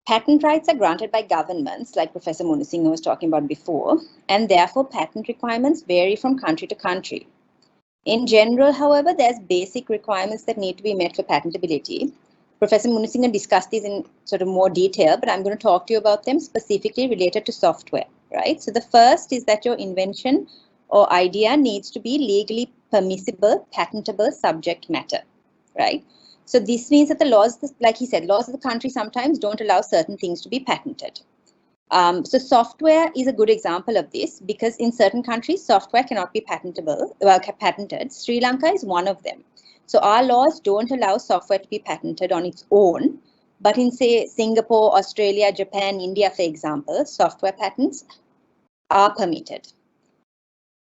Patent rights are granted by governments, like Professor Munasinghe was talking about before, and therefore patent requirements vary from country to country. In general, however, there's basic requirements that need to be met for patentability. Professor Munasinghe discussed these in sort of more detail, but I'm going to talk to you about them specifically related to software, right? So the first is that your invention or idea needs to be legally permissible, patentable subject matter, right? So this means that the laws, like he said, laws of the country sometimes don't allow certain things to be patented. So software is a good example of this because in certain countries, software cannot be patented. Sri Lanka is one of them. So our laws don't allow software to be patented on its own. But in, say, Singapore, Australia, Japan, India, for example, software patents are permitted.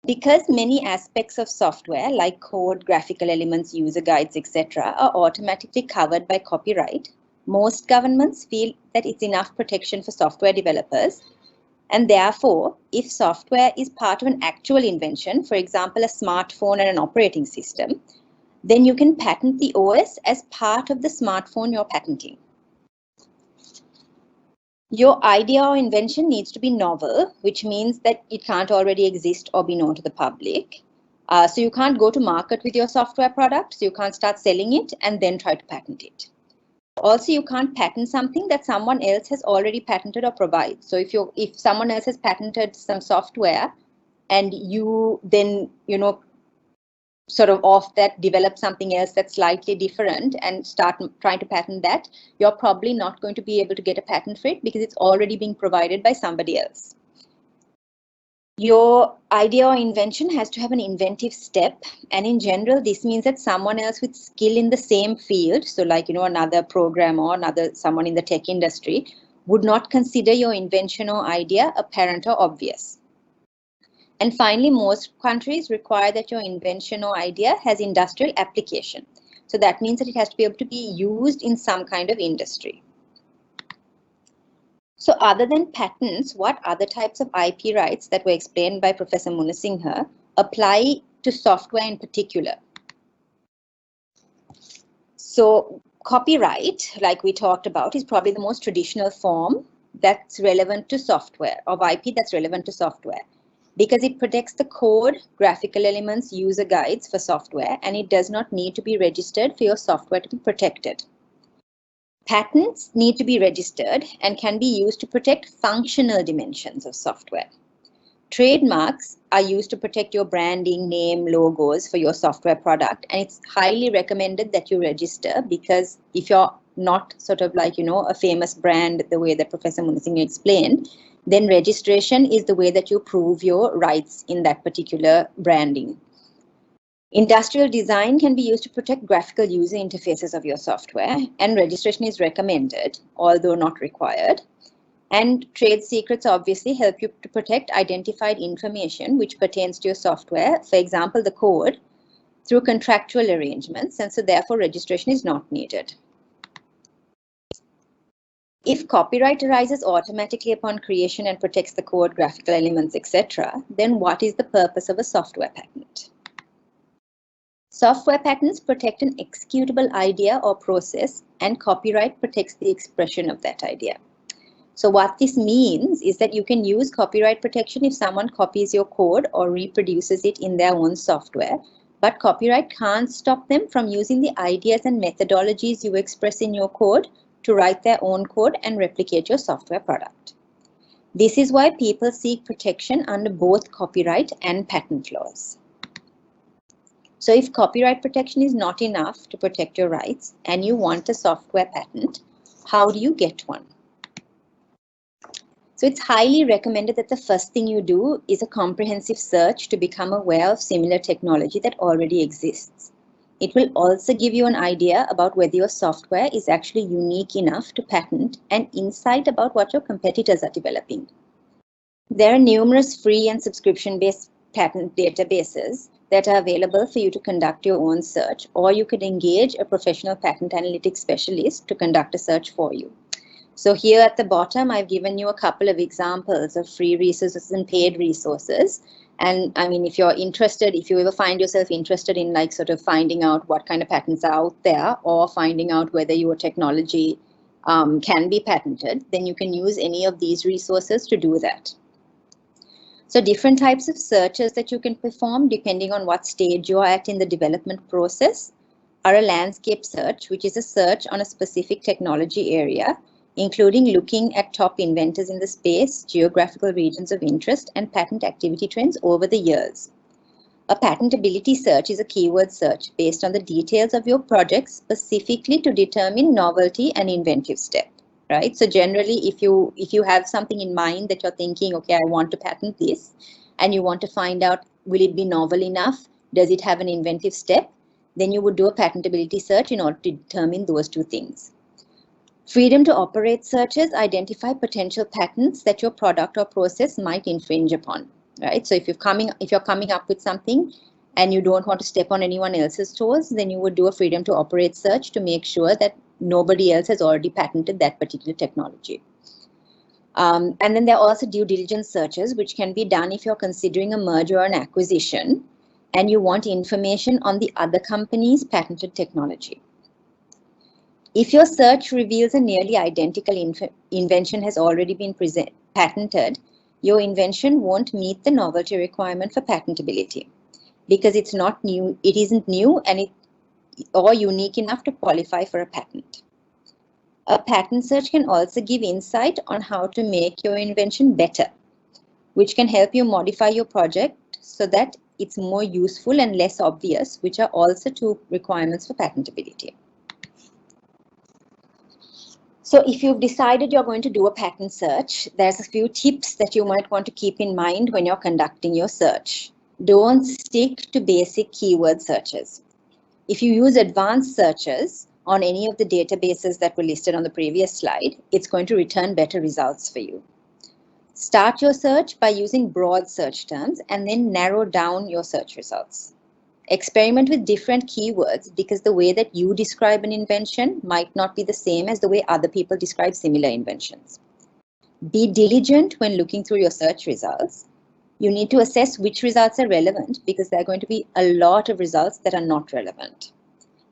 Because many aspects of software, like code, graphical elements, user guides, etc., are automatically covered by copyright, most governments feel that it's enough protection for software developers. And therefore, if software is part of an actual invention, for example, a smartphone and an operating system, then you can patent the OS as part of the smartphone you're patenting. Your idea or invention needs to be novel, which means that it can't already exist or be known to the public. So you can't go to market with your software product, so you can't start selling it and then try to patent it. Also, you can't patent something that someone else has already patented or provided. So if someone else has patented some software and you then, sort of off that develop something else that's slightly different and start trying to patent that, you're probably not going to be able to get a patent for it because it's already being provided by somebody else. Your idea or invention has to have an inventive step, and in general, this means that someone else with skill in the same field, so like another programmer or someone in the tech industry, would not consider your invention or idea apparent or obvious. And finally, most countries require that your invention or idea has industrial application. So that means that it has to be able to be used in some kind of industry. So other than patents, what other types of IP rights that were explained by Professor Munasinghe apply to software in particular? So copyright, like we talked about, is probably the most traditional form that's relevant to software, of IP that's relevant to software. because it protects the code, graphical elements, user guides for software, and it does not need to be registered for your software to be protected. Patents need to be registered and can be used to protect functional dimensions of software. Trademarks are used to protect your branding, name, logos for your software product, and it's highly recommended that you register, because if you're not sort of like, a famous brand the way that Professor Munasinghe explained, then registration is the way that you prove your rights in that particular branding. Industrial design can be used to protect graphical user interfaces of your software, and registration is recommended, although not required. And trade secrets obviously help you to protect identified information which pertains to your software, for example, the code, through contractual arrangements, and so therefore registration is not needed. If copyright arises automatically upon creation and protects the code, graphical elements, etc., then what is the purpose of a software patent? Software patents protect an executable idea or process, and copyright protects the expression of that idea. So what this means is that you can use copyright protection if someone copies your code or reproduces it in their own software, but copyright can't stop them from using the ideas and methodologies you express in your code to write their own code and replicate your software product. This is why people seek protection under both copyright and patent laws. So if copyright protection is not enough to protect your rights and you want a software patent, how do you get one? So it's highly recommended that the first thing you do is a comprehensive search to become aware of similar technology that already exists. It will also give you an idea about whether your software is actually unique enough to patent and insight about what your competitors are developing. There are numerous free and subscription-based patent databases that are available for you to conduct your own search, or you could engage a professional patent analytics specialist to conduct a search for you. So here at the bottom, I've given you a couple of examples of free resources and paid resources. And I mean, if you're interested, if you ever find yourself interested in like sort of finding out what kind of patents are out there, or finding out whether your technology can be patented, then you can use any of these resources to do that. So different types of searches that you can perform depending on what stage you are at in the development process are a landscape search, which is a search on a specific technology area, including looking at top inventors in the space, geographical regions of interest, and patent activity trends over the years. A patentability search is a keyword search based on the details of your project specifically to determine novelty and inventive step, right? So generally, if you have something in mind that you're thinking, okay, I want to patent this, and you want to find out, will it be novel enough? Does it have an inventive step? Then you would do a patentability search in order to determine those two things. Freedom to operate searches identify potential patents that your product or process might infringe upon, right? So if you're coming up with something and you don't want to step on anyone else's toes, then you would do a freedom to operate search to make sure that nobody else has already patented that particular technology. And then there are also due diligence searches, which can be done if you're considering a merger or an acquisition and you want information on the other company's patented technology. If your search reveals a nearly identical invention has already been patented, your invention won't meet the novelty requirement for patentability because it's not new, it isn't new and or unique enough to qualify for a patent. A patent search can also give insight on how to make your invention better, which can help you modify your project so that it's more useful and less obvious, which are also two requirements for patentability. So if you've decided you're going to do a patent search, there's a few tips that you might want to keep in mind when you're conducting your search. Don't stick to basic keyword searches. If you use advanced searches on any of the databases that were listed on the previous slide, it's going to return better results for you. Start your search by using broad search terms and then narrow down your search results. Experiment with different keywords because the way that you describe an invention might not be the same as the way other people describe similar inventions. Be diligent when looking through your search results. You need to assess which results are relevant because there are going to be a lot of results that are not relevant.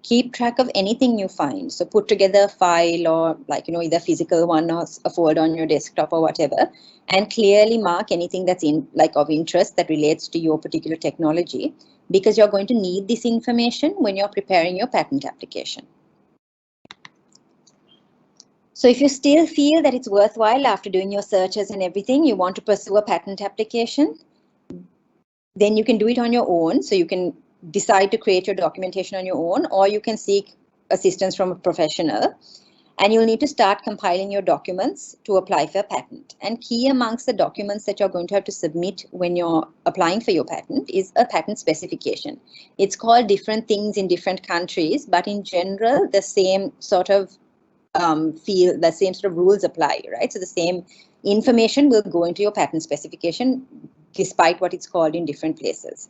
keep track of anything you find. So put together a file or either physical one or a folder on your desktop or whatever, and clearly mark anything that's of interest that relates to your particular technology, because you're going to need this information when you're preparing your patent application. So if you still feel that it's worthwhile after doing your searches and everything, you want to pursue a patent application, then you can do it on your own. So you can decide to create your documentation on your own, or you can seek assistance from a professional. And you'll need to start compiling your documents to apply for a patent. And key amongst the documents that you're going to have to submit when you're applying for your patent is a patent specification. It's called different things in different countries, but in general, the same sort of the same sort of rules apply, right? So the same information will go into your patent specification, despite what it's called in different places.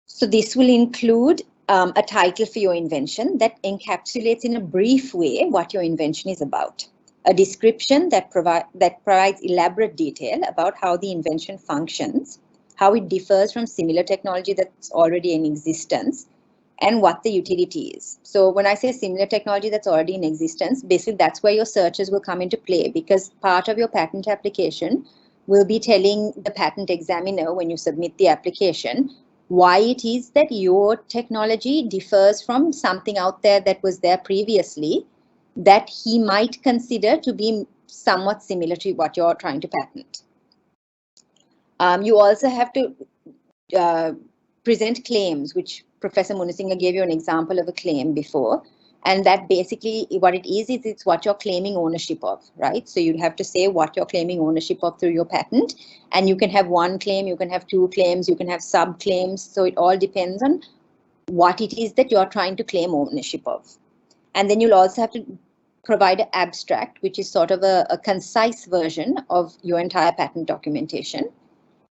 So this will include a title for your invention that encapsulates in a brief way what your invention is about, a description that provides elaborate detail about how the invention functions, how it differs from similar technology that's already in existence, and what the utility is. So when I say similar technology that's already in existence, basically that's where your searches will come into play, because part of your patent application will be telling the patent examiner when you submit the application why it is that your technology differs from something out there that was there previously that he might consider to be somewhat similar to what you're trying to patent. You also have to present claims, which Professor Munasinghe gave you an example of a claim before. And that basically what it is it's what you're claiming ownership of, right? So you'd have to say what you're claiming ownership of through your patent. And you can have one claim, you can have two claims, you can have sub-claims. So it all depends on what it is that you're trying to claim ownership of. And then you'll also have to provide an abstract, which is sort of a concise version of your entire patent documentation.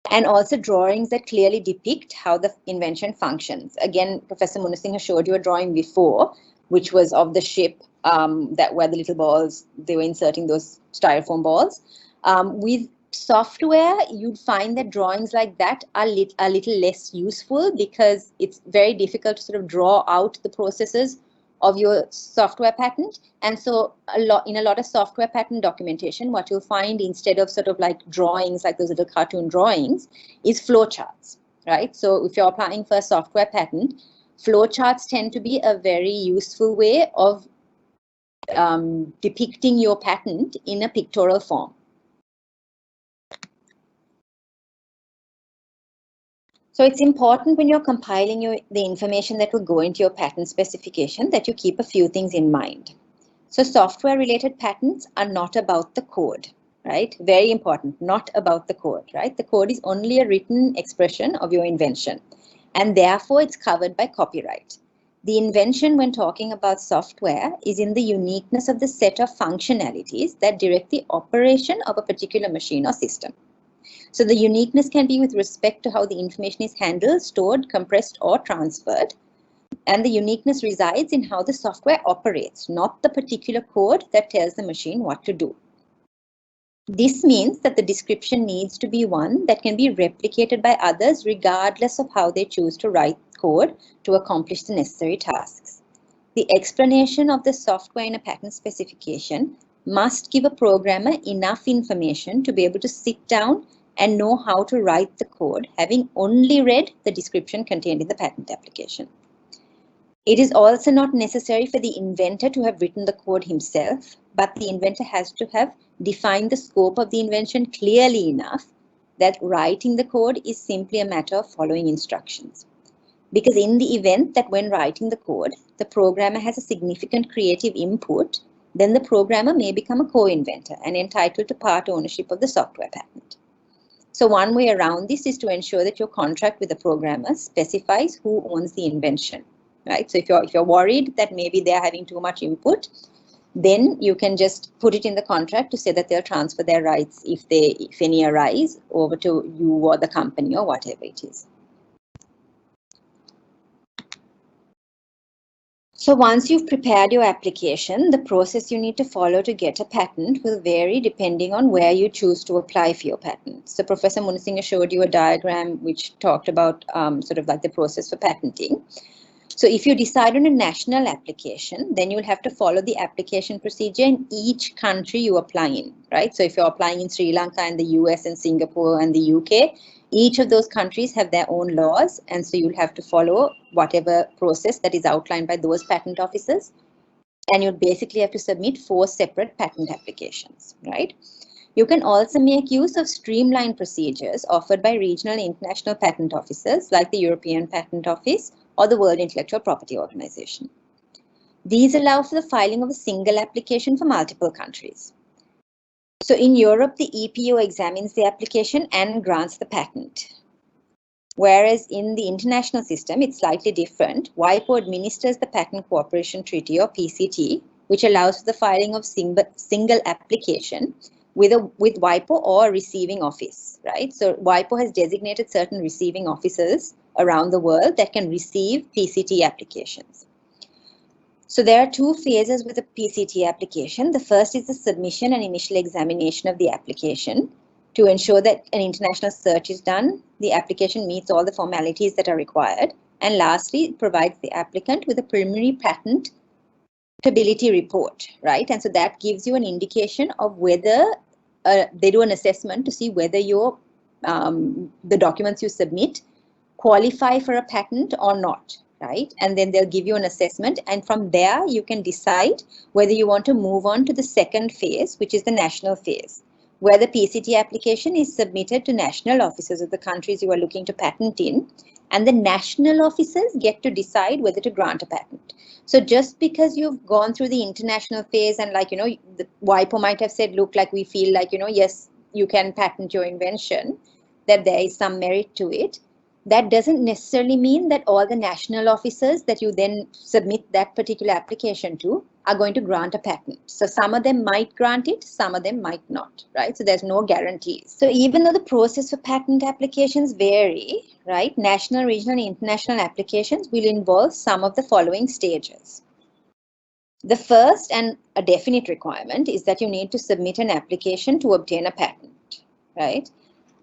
And also drawings that clearly depict how the invention functions. Again, Professor Munasinghe showed you a drawing before, which was of the ship where the little balls, they were inserting those styrofoam balls. With software, you'd find that drawings like that are a little less useful, because it's very difficult to sort of draw out the processes of your software patent. And so in a lot of software patent documentation, what you'll find instead of sort of like drawings, like those little cartoon drawings, is flowcharts, right? So if you're applying for a software patent, flowcharts tend to be a very useful way of depicting your patent in a pictorial form. So it's important when you're compiling the information that will go into your patent specification that you keep a few things in mind. So software-related patents are not about the code, right? Very important, not about the code, right? The code is only a written expression of your invention, and therefore it's covered by copyright. The invention, when talking about software, is in the uniqueness of the set of functionalities that direct the operation of a particular machine or system. So the uniqueness can be with respect to how the information is handled, stored, compressed, or transferred. And the uniqueness resides in how the software operates, not the particular code that tells the machine what to do. This means that the description needs to be one that can be replicated by others regardless of how they choose to write code to accomplish the necessary tasks. The explanation of the software in a patent specification must give a programmer enough information to be able to sit down and know how to write the code, having only read the description contained in the patent application. It is also not necessary for the inventor to have written the code himself, but the inventor has to have defined the scope of the invention clearly enough that writing the code is simply a matter of following instructions. Because in the event that when writing the code, the programmer has a significant creative input, then the programmer may become a co-inventor and entitled to part ownership of the software patent. So one way around this is to ensure that your contract with the programmer specifies who owns the invention, right? So if you're worried that maybe they're having too much input, then you can just put it in the contract to say that they'll transfer their rights if any arise over to you or the company or whatever it is. So once you've prepared your application, the process you need to follow to get a patent will vary depending on where you choose to apply for your patent. So Professor Munasinghe showed you a diagram which talked about sort of like the process for patenting. So if you decide on a national application, then you'll have to follow the application procedure in each country you apply in, right? So if you're applying in Sri Lanka and the US and Singapore and the UK, each of those countries have their own laws. And so you'll have to follow whatever process that is outlined by those patent offices. And you'll basically have to submit 4 separate patent applications, right? You can also make use of streamlined procedures offered by regional international patent offices like the European Patent Office or the World Intellectual Property Organization. These allow for the filing of a single application for multiple countries. So in Europe, the EPO examines the application and grants the patent. Whereas in the international system, it's slightly different. WIPO administers the Patent Cooperation Treaty or PCT, which allows for the filing of single application with WIPO or a receiving office, right? So WIPO has designated certain receiving offices around the world that can receive PCT applications. So there are 2 phases with a PCT application. The first is the submission and initial examination of the application to ensure that an international search is done, the application meets all the formalities that are required, and lastly, it provides the applicant with a preliminary patentability report, right? And so that gives you an indication of whether they do an assessment to see whether your the documents you submit qualify for a patent or not, right? And then they'll give you an assessment, and from there you can decide whether you want to move on to the second phase, which is the national phase, where the PCT application is submitted to national offices of the countries you are looking to patent in, and the national offices get to decide whether to grant a patent. So just because you've gone through the international phase and like, the WIPO might have said, look, like we feel like, yes, you can patent your invention, that there is some merit to it. That doesn't necessarily mean that all the national officers that you then submit that particular application to are going to grant a patent. So some of them might grant it, some of them might not, right? So there's no guarantees. So even though the process for patent applications vary, right, national, regional, and international applications will involve some of the following stages. The first and a definite requirement is that you need to submit an application to obtain a patent, right?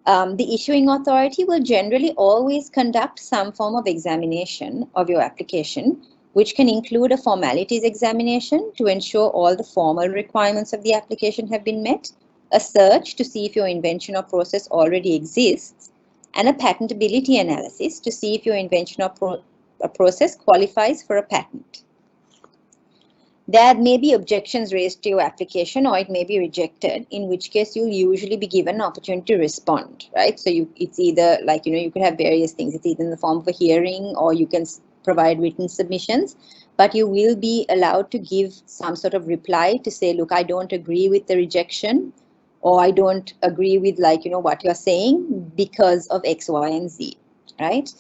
The issuing authority will generally always conduct some form of examination of your application, which can include a formalities examination to ensure all the formal requirements of the application have been met, a search to see if your invention or process already exists, and a patentability analysis to see if your invention or process qualifies for a patent. There may be objections raised to your application or it may be rejected, in which case you'll usually be given an opportunity to respond, right? So it's either like, you could have various things. It's either in the form of a hearing or you can provide written submissions, but you will be allowed to give some sort of reply to say, look, I don't agree with the rejection, or I don't agree with what you're saying because of X, Y, and Z, right?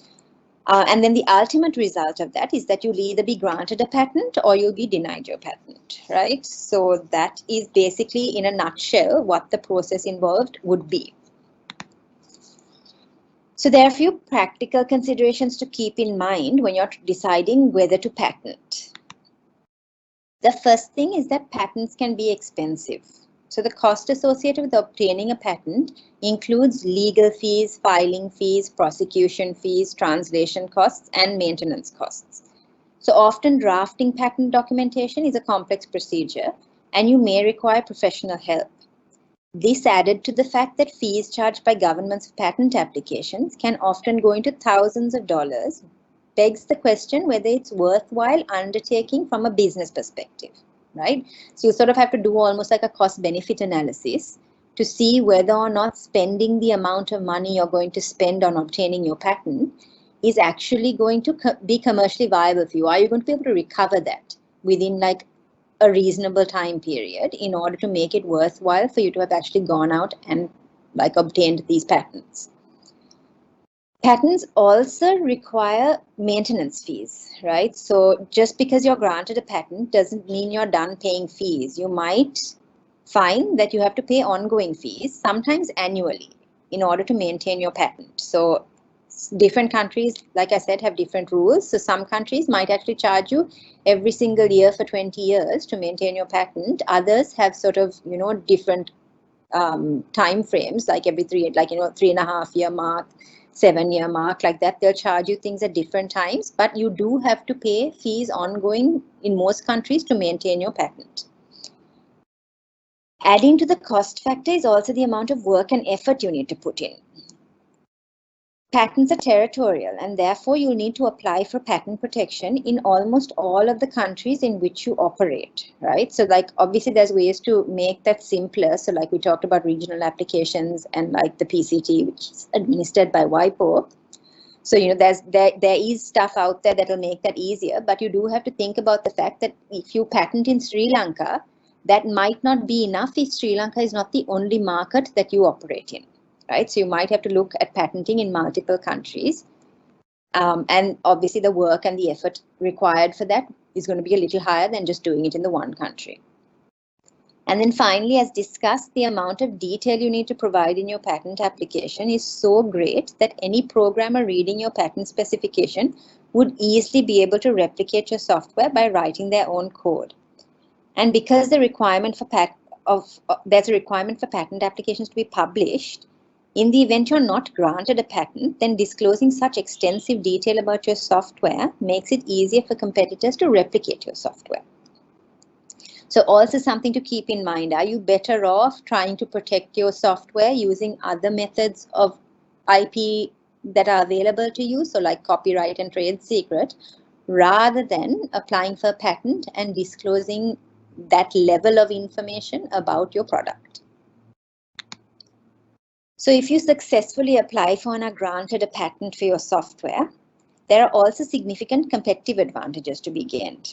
And then the ultimate result of that is that you'll either be granted a patent or you'll be denied your patent, right? So that is basically, in a nutshell, what the process involved would be. So there are a few practical considerations to keep in mind when you're deciding whether to patent. The first thing is that patents can be expensive. So the cost associated with obtaining a patent includes legal fees, filing fees, prosecution fees, translation costs, and maintenance costs. So often drafting patent documentation is a complex procedure, and you may require professional help. This, added to the fact that fees charged by governments for patent applications can often go into thousands of dollars, begs the question whether it's worthwhile undertaking from a business perspective. Right? So you sort of have to do almost like a cost-benefit analysis to see whether or not spending the amount of money you're going to spend on obtaining your patent is actually going to be commercially viable for you. Are you going to be able to recover that within like a reasonable time period in order to make it worthwhile for you to have actually gone out and like obtained these patents? Patents also require maintenance fees, right? So just because you're granted a patent doesn't mean you're done paying fees. You might find that you have to pay ongoing fees, sometimes annually, in order to maintain your patent. So different countries, like I said, have different rules. So some countries might actually charge you every single year for 20 years to maintain your patent. Others have sort of, different time frames, like every 3.5 year mark, 7-year mark, like that. They'll charge you things at different times, but you do have to pay fees ongoing in most countries to maintain your patent. Adding to the cost factor is also the amount of work and effort you need to put in. Patents are territorial, and therefore you'll need to apply for patent protection in almost all of the countries in which you operate, right? So like obviously there's ways to make that simpler. So like we talked about regional applications and like the PCT, which is administered by WIPO. So, you know, there is stuff out there that will make that easier, but you do have to think about the fact that if you patent in Sri Lanka, that might not be enough if Sri Lanka is not the only market that you operate in, right? So you might have to look at patenting in multiple countries. And obviously the work and the effort required for that is going to be a little higher than just doing it in the one country. And then finally, as discussed, the amount of detail you need to provide in your patent application is so great that any programmer reading your patent specification would easily be able to replicate your software by writing their own code. And because the requirement for there's a requirement for patent applications to be published, in the event you're not granted a patent, then disclosing such extensive detail about your software makes it easier for competitors to replicate your software. So also something to keep in mind, are you better off trying to protect your software using other methods of IP that are available to you, so like copyright and trade secret, rather than applying for a patent and disclosing that level of information about your product? So if you successfully apply for and are granted a patent for your software, there are also significant competitive advantages to be gained.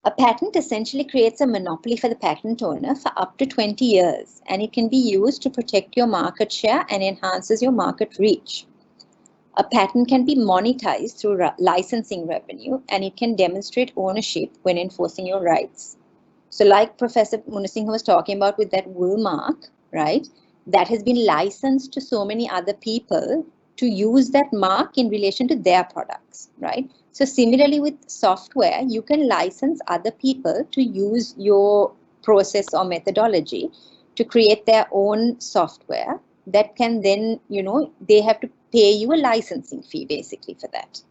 A patent essentially creates a monopoly for the patent owner for up to 20 years, and it can be used to protect your market share and enhances your market reach. A patent can be monetized through licensing revenue, and it can demonstrate ownership when enforcing your rights. So like Professor Munasinghe was talking about with that wool mark, right? That has been licensed to so many other people to use that mark in relation to their products, right? So similarly with software, you can license other people to use your process or methodology to create their own software that can then, you know, they have to pay you a licensing fee basically for that.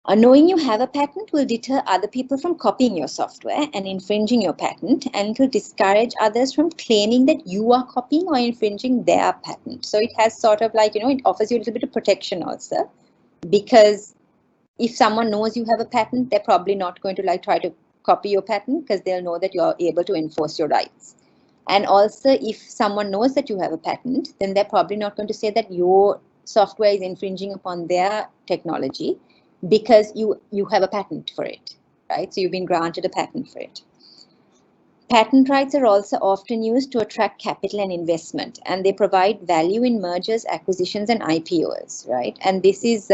Knowing you have a patent will deter other people from copying your software and infringing your patent, and it will discourage others from claiming that you are copying or infringing their patent. So it has sort of like, you know, it offers you a little bit of protection also, because if someone knows you have a patent, they're probably not going to like try to copy your patent because they'll know that you're able to enforce your rights. And also if someone knows that you have a patent, then they're probably not going to say that your software is infringing upon their technology, because you have a patent for it, right? So you've been granted a patent for it. Patent rights are also often used to attract capital and investment, and they provide value in mergers, acquisitions, and IPOs, right? And this is,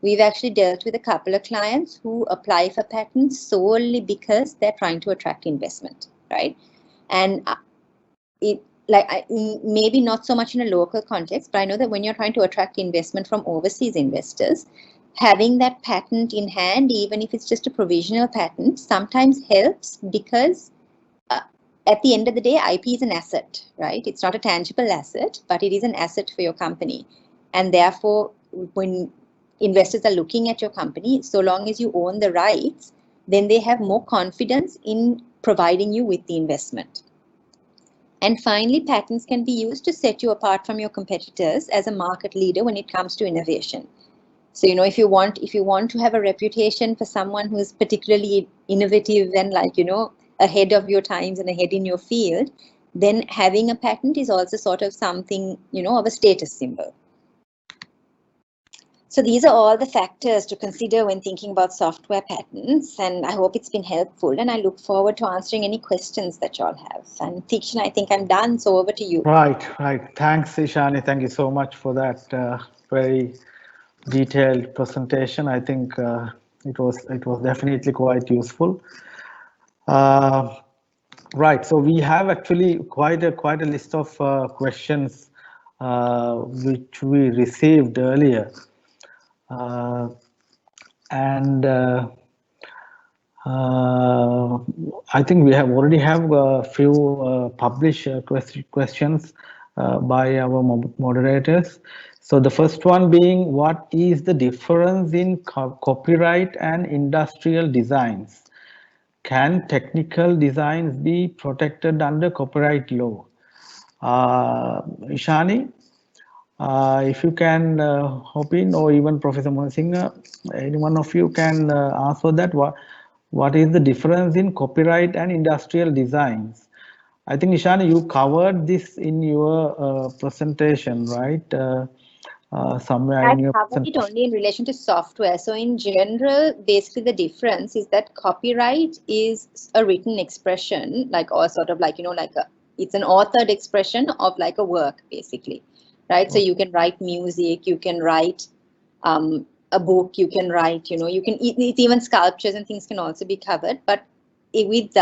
we've actually dealt with a couple of clients who apply for patents solely because they're trying to attract investment, right? And it, like, maybe not so much in a local context, but I know that when you're trying to attract investment from overseas investors, having that patent in hand, even if it's just a provisional patent, sometimes helps, because at the end of the day, IP is an asset, right? It's not a tangible asset, but it is an asset for your company. And therefore, when investors are looking at your company, so long as you own the rights, then they have more confidence in providing you with the investment. And finally, patents can be used to set you apart from your competitors as a market leader when it comes to innovation. So, you know, if you want to have a reputation for someone who is particularly innovative and, like, you know, ahead of your times and ahead in your field, then having a patent is also sort of something, you know, of a status symbol. So these are all the factors to consider when thinking about software patents, and I hope it's been helpful, and I look forward to answering any questions that y'all have. And Thikshan, I think I'm done, so over to you. Right. Thanks, Ishani. Thank you so much for that very detailed presentation. I think it was definitely quite useful. Right. So we have actually quite a list of questions which we received earlier, and I think we already have a few published questions. by our moderators. So the first one being, what is the difference in copyright and industrial designs? Can technical designs be protected under copyright law? Ishani, if you can hop in, or even Professor Monsinga, any one of you can answer that. What is the difference in copyright and industrial designs? I think, Ishani, you covered this in your presentation, right? Somewhere I in your covered it presentation. only in relation to software. So in general, basically the difference is that copyright is a written expression, like, or sort of like, like it's an authored expression of like a work, basically, right? So you can write music, you can write a book, you can write, you can, it's even sculptures and things can also be covered. But with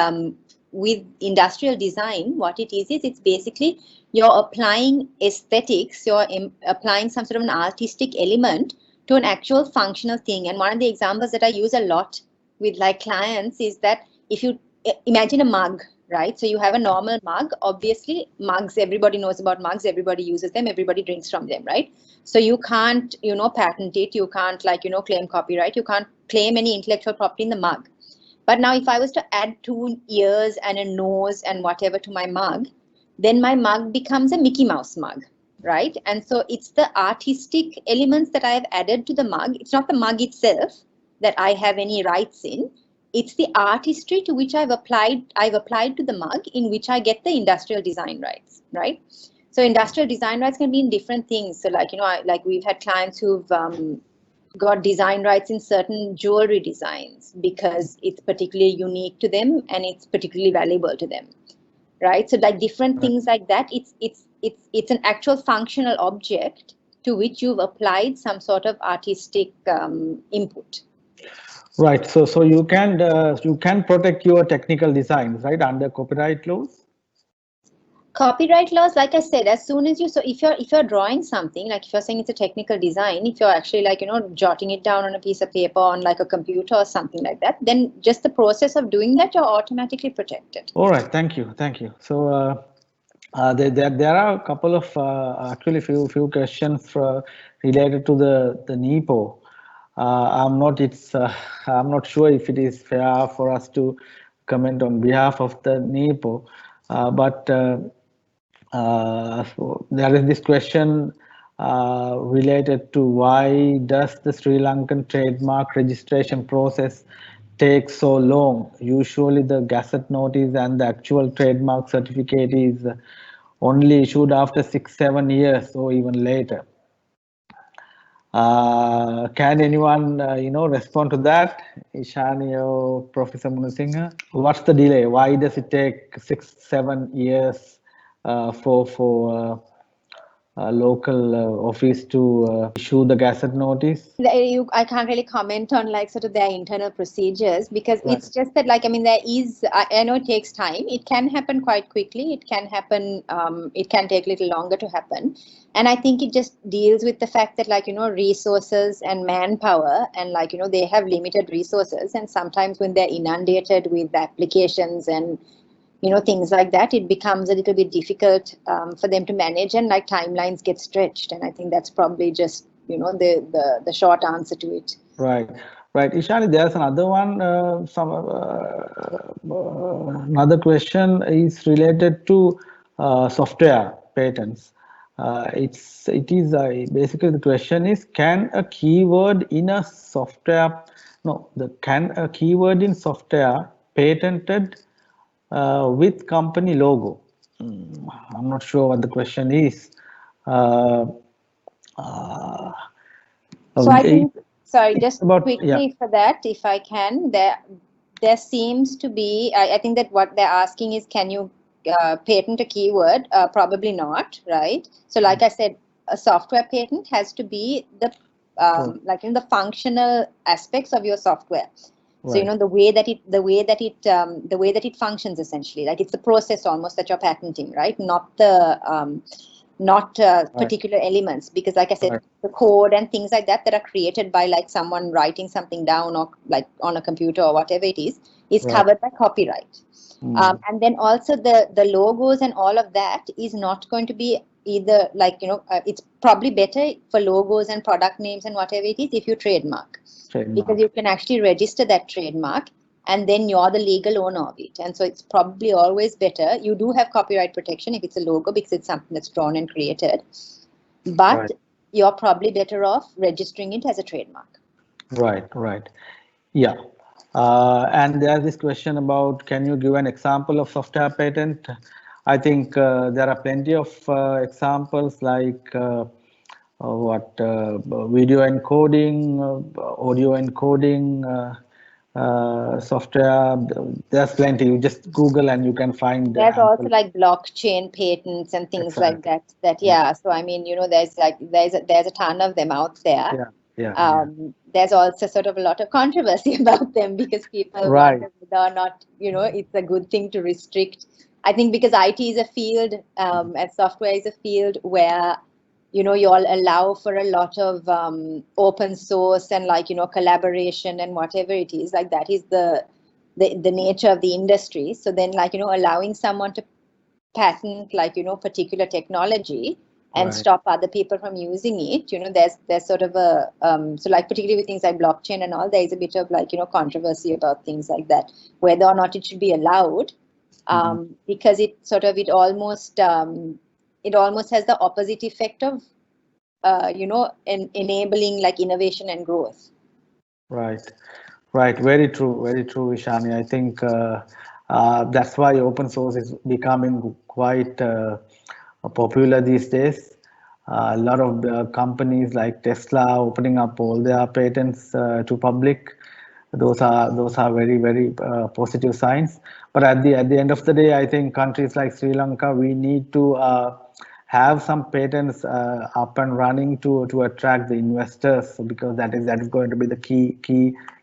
industrial design, what it is it's basically you're applying aesthetics, you're applying some sort of an artistic element to an actual functional thing. And one of the examples that I use a lot with like clients is that if you imagine a mug, right? So you have a normal mug. Obviously, mugs, everybody knows about mugs, everybody uses them, everybody drinks from them, right? So you can't, patent it, you can't like, claim copyright, you can't claim any intellectual property in the mug. But now if I was to add 2 ears and a nose and whatever to my mug, then my mug becomes a Mickey Mouse mug, right? And so it's the artistic elements that I have added to the mug. It's not the mug itself that I have any rights in. It's the artistry to which I've applied to the mug, in which I get the industrial design rights, right? So industrial design rights can be in different things. So like, like we've had clients who've got design rights in certain jewelry designs because it's particularly unique to them and it's particularly valuable to them, right? So like different things like that, it's an actual functional object to which you've applied some sort of artistic input. Right. So you can protect your technical designs, right, under copyright laws. Copyright laws, like I said, as soon as so if you're drawing something, like if you're saying it's a technical design, if you're actually like, jotting it down on a piece of paper on like a computer or something like that, then just the process of doing that, you're automatically protected. All right. Thank you. So there are a couple of actually few questions related to the NEPO. I'm not sure if it is fair for us to comment on behalf of the NEPO, but so there is this question related to why does the Sri Lankan trademark registration process take so long? Usually the gazette notice and the actual trademark certificate is only issued after 6-7 years or even later. Can anyone respond to that? Ishani or Professor Munasinghe? What's the delay? Why does it take 6-7 years for local office to issue the gazette notice? I can't really comment on like sort of their internal procedures because Right. It's just that like, I mean, there is, I know it takes time. It can happen quite quickly. It can happen, it can take a little longer to happen. And I think it just deals with the fact that like, resources and manpower and like, they have limited resources. And sometimes when they're inundated with applications and things like that, it becomes a little bit difficult for them to manage, and like timelines get stretched. And I think that's probably just, the short answer to it. Right. Ishani, there's another one. Another question is related to software patents. Basically the question is, can a keyword in software patented with company logo? I'm not sure what the question is. So I think, sorry, just quickly yeah. for that, if I can, there seems to be, I think that what they're asking is, can you patent a keyword? Probably not, right? So like I said, a software patent has to be the like in the functional aspects of your software. So Right. the way that it functions, essentially, like it's the process almost that you're patenting, right? Not the particular elements, because like I said, the code and things like that are created by like someone writing something down or like on a computer or whatever it is covered by copyright. And then also the logos and all of that is not going to be either it's probably better for logos and product names and whatever it is if you trademark. Because you can actually register that trademark and then you're the legal owner of it. And so it's probably always better. You do have copyright protection if it's a logo because it's something that's drawn and created, but you're probably better off registering it as a trademark. Right. Yeah. And there's this question about, can you give an example of software patent? I think there are plenty of examples like video encoding, audio encoding, software. There's plenty. You just Google and you can find. There's also like blockchain patents and things like that. So I mean, there's a ton of them out there. There's also sort of a lot of controversy about them because people wonder whether or not it's a good thing to restrict. I think because IT is a field and software is a field where you all allow for a lot of open source and collaboration and whatever it is, like that is the nature of the industry. So then allowing someone to patent particular technology and stop other people from using it, there's sort of a so particularly with things like blockchain and all, there is a bit of controversy about things like that, whether or not it should be allowed, because it almost has the opposite effect of enabling innovation and growth. Right. Very true, Ishani. I think that's why open source is becoming quite popular these days. A lot of companies like Tesla opening up all their patents to public. Those are very, very positive signs. But at the end of the day, I think countries like Sri Lanka, we need to have some patents up and running to attract the investors, because that is going to be the key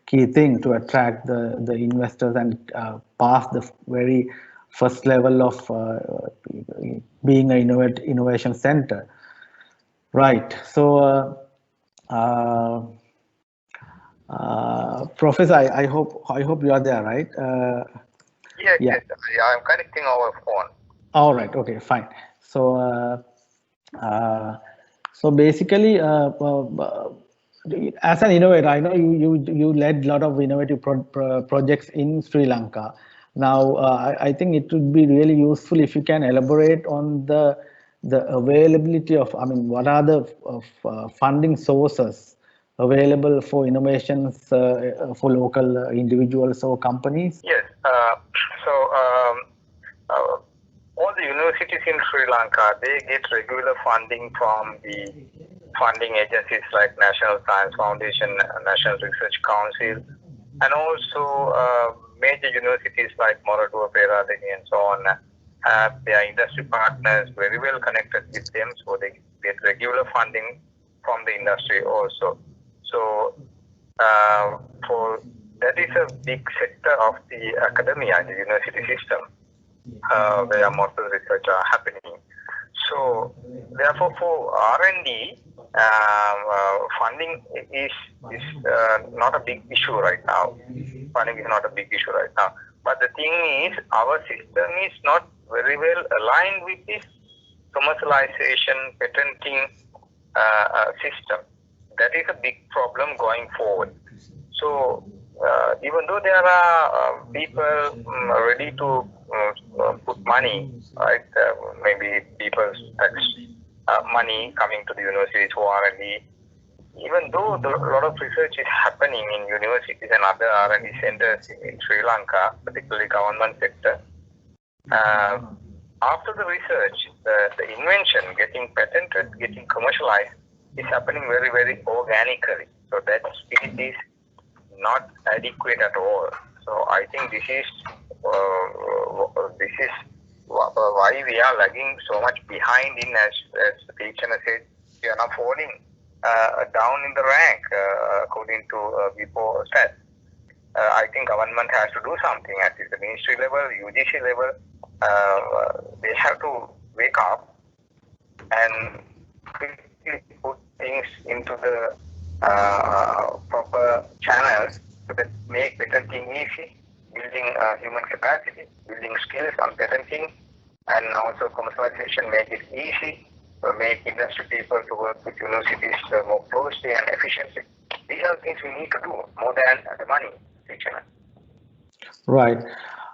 thing to attract the investors and pass the very first level of being an innovation center. Right. So, Professor, I hope you are there, right? Yes, I'm connecting over phone. All right. Okay. Fine. So, basically, as an innovator, I know you led a lot of innovative projects in Sri Lanka. Now, I think it would be really useful if you can elaborate on the availability of, what are the funding sources available for innovations for local individuals or companies? Yes. All the universities in Sri Lanka, they get regular funding from the funding agencies like National Science Foundation, National Research Council, and also major universities like Moratuwa, Peradeniya, and so on have their industry partners very well connected with them, so they get regular funding from the industry also. So for that is a big sector of the academia, the university system, where most of the research are happening. So therefore, for R&D, funding is not a big issue right now. Funding is not a big issue right now. But the thing is, our system is not very well aligned with this commercialization, patenting system. That is a big problem going forward. So even though there are people ready to put money, right? Maybe people's tax money coming to the universities for R&D. Even though a lot of research is happening in universities and other R&D centers in Sri Lanka, particularly government sector, after the research, the invention getting patented, getting commercialized is happening very, very organically. So that speed is not adequate at all. So I think this is why we are lagging so much behind in, as the teacher said, we are now falling down in the rank according to before stats. I think government has to do something at the ministry level, UGC level. They have to wake up and quickly put things into the proper channels so that make patenting easy, building human capacity, building skills on patenting, and also commercialization make it easy. industry people to work with universities more closely and efficiently. These are things we need to do more than the money, Chairman. Right.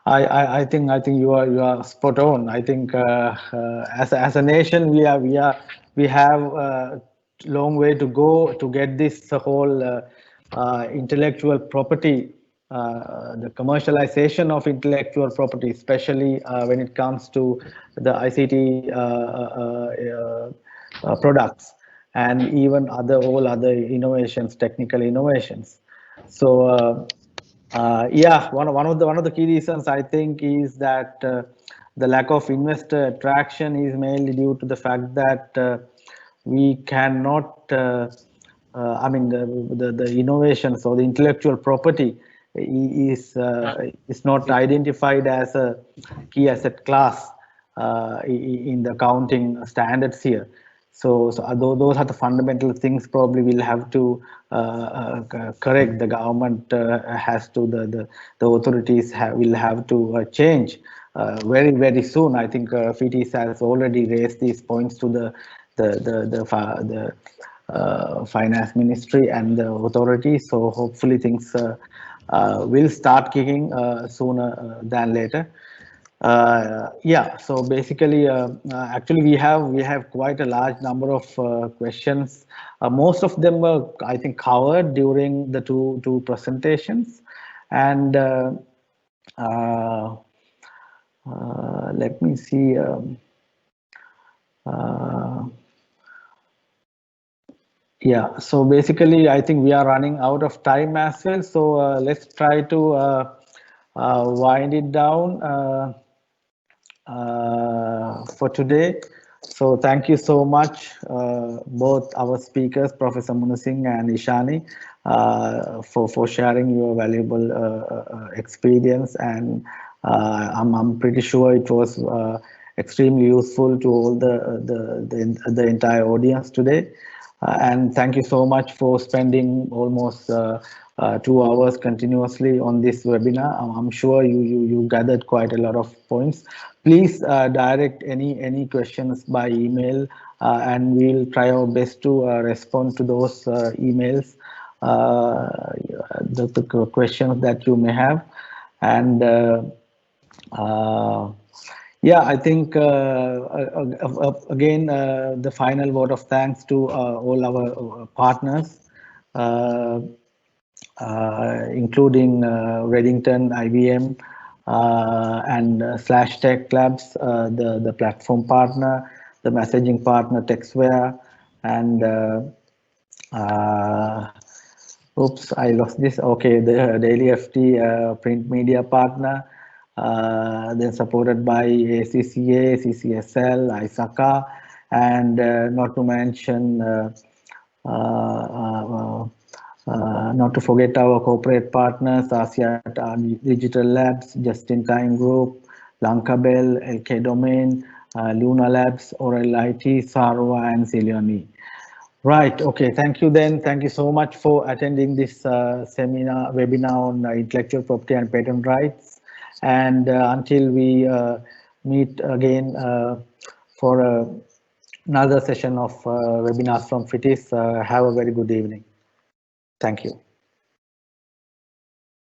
I think you are spot on. I think as a nation we have a long way to go to get this whole intellectual property, the commercialization of intellectual property, especially when it comes to the ICT products and even all other innovations, technical innovations. So. Yeah, one of the key reasons I think is that the lack of investor attraction is mainly due to the fact that we cannot. I mean, the innovations or the intellectual property is not identified as a key asset class in the accounting standards here. So those are the fundamental things probably we'll have to correct. The government has to, the authorities will have to change very soon. I think FITIS has already raised these points to the finance ministry and the authorities. So hopefully things will start kicking sooner than later. Yeah, so basically actually we have quite a large number of questions. Most of them were, I think, covered during the two presentations, and let me see. Yeah, so basically I think we are running out of time as well, so let's try to wind it down for today. So thank you so much, both our speakers, Professor Munasinghe and Ishani, for sharing your valuable experience. And I'm pretty sure it was extremely useful to all the entire audience today. And thank you so much for spending almost 2 hours continuously on this webinar. I'm sure you gathered quite a lot of points. Please direct any questions by email, and we'll try our best to respond to those emails, the questions that you may have. And yeah, I think again the final vote of thanks to all our partners, including Reddington, IBM, and Slash Tech Labs, the platform partner, the messaging partner Textware, and oops, I lost this. Okay, the Daily FT print media partner, then supported by ACCA, CCSL, ISACA, and not to mention, not to forget our corporate partners, Asia Digital Labs, Just in Time Group, Lankabel, LK Domain, Luna Labs, Oral IT, Sarwa, and Cilioni. Right. Okay. Thank you then. Thank you so much for attending this webinar on intellectual property and patent rights. And until we meet again for another session of webinars from FITIS, have a very good evening. Thank you.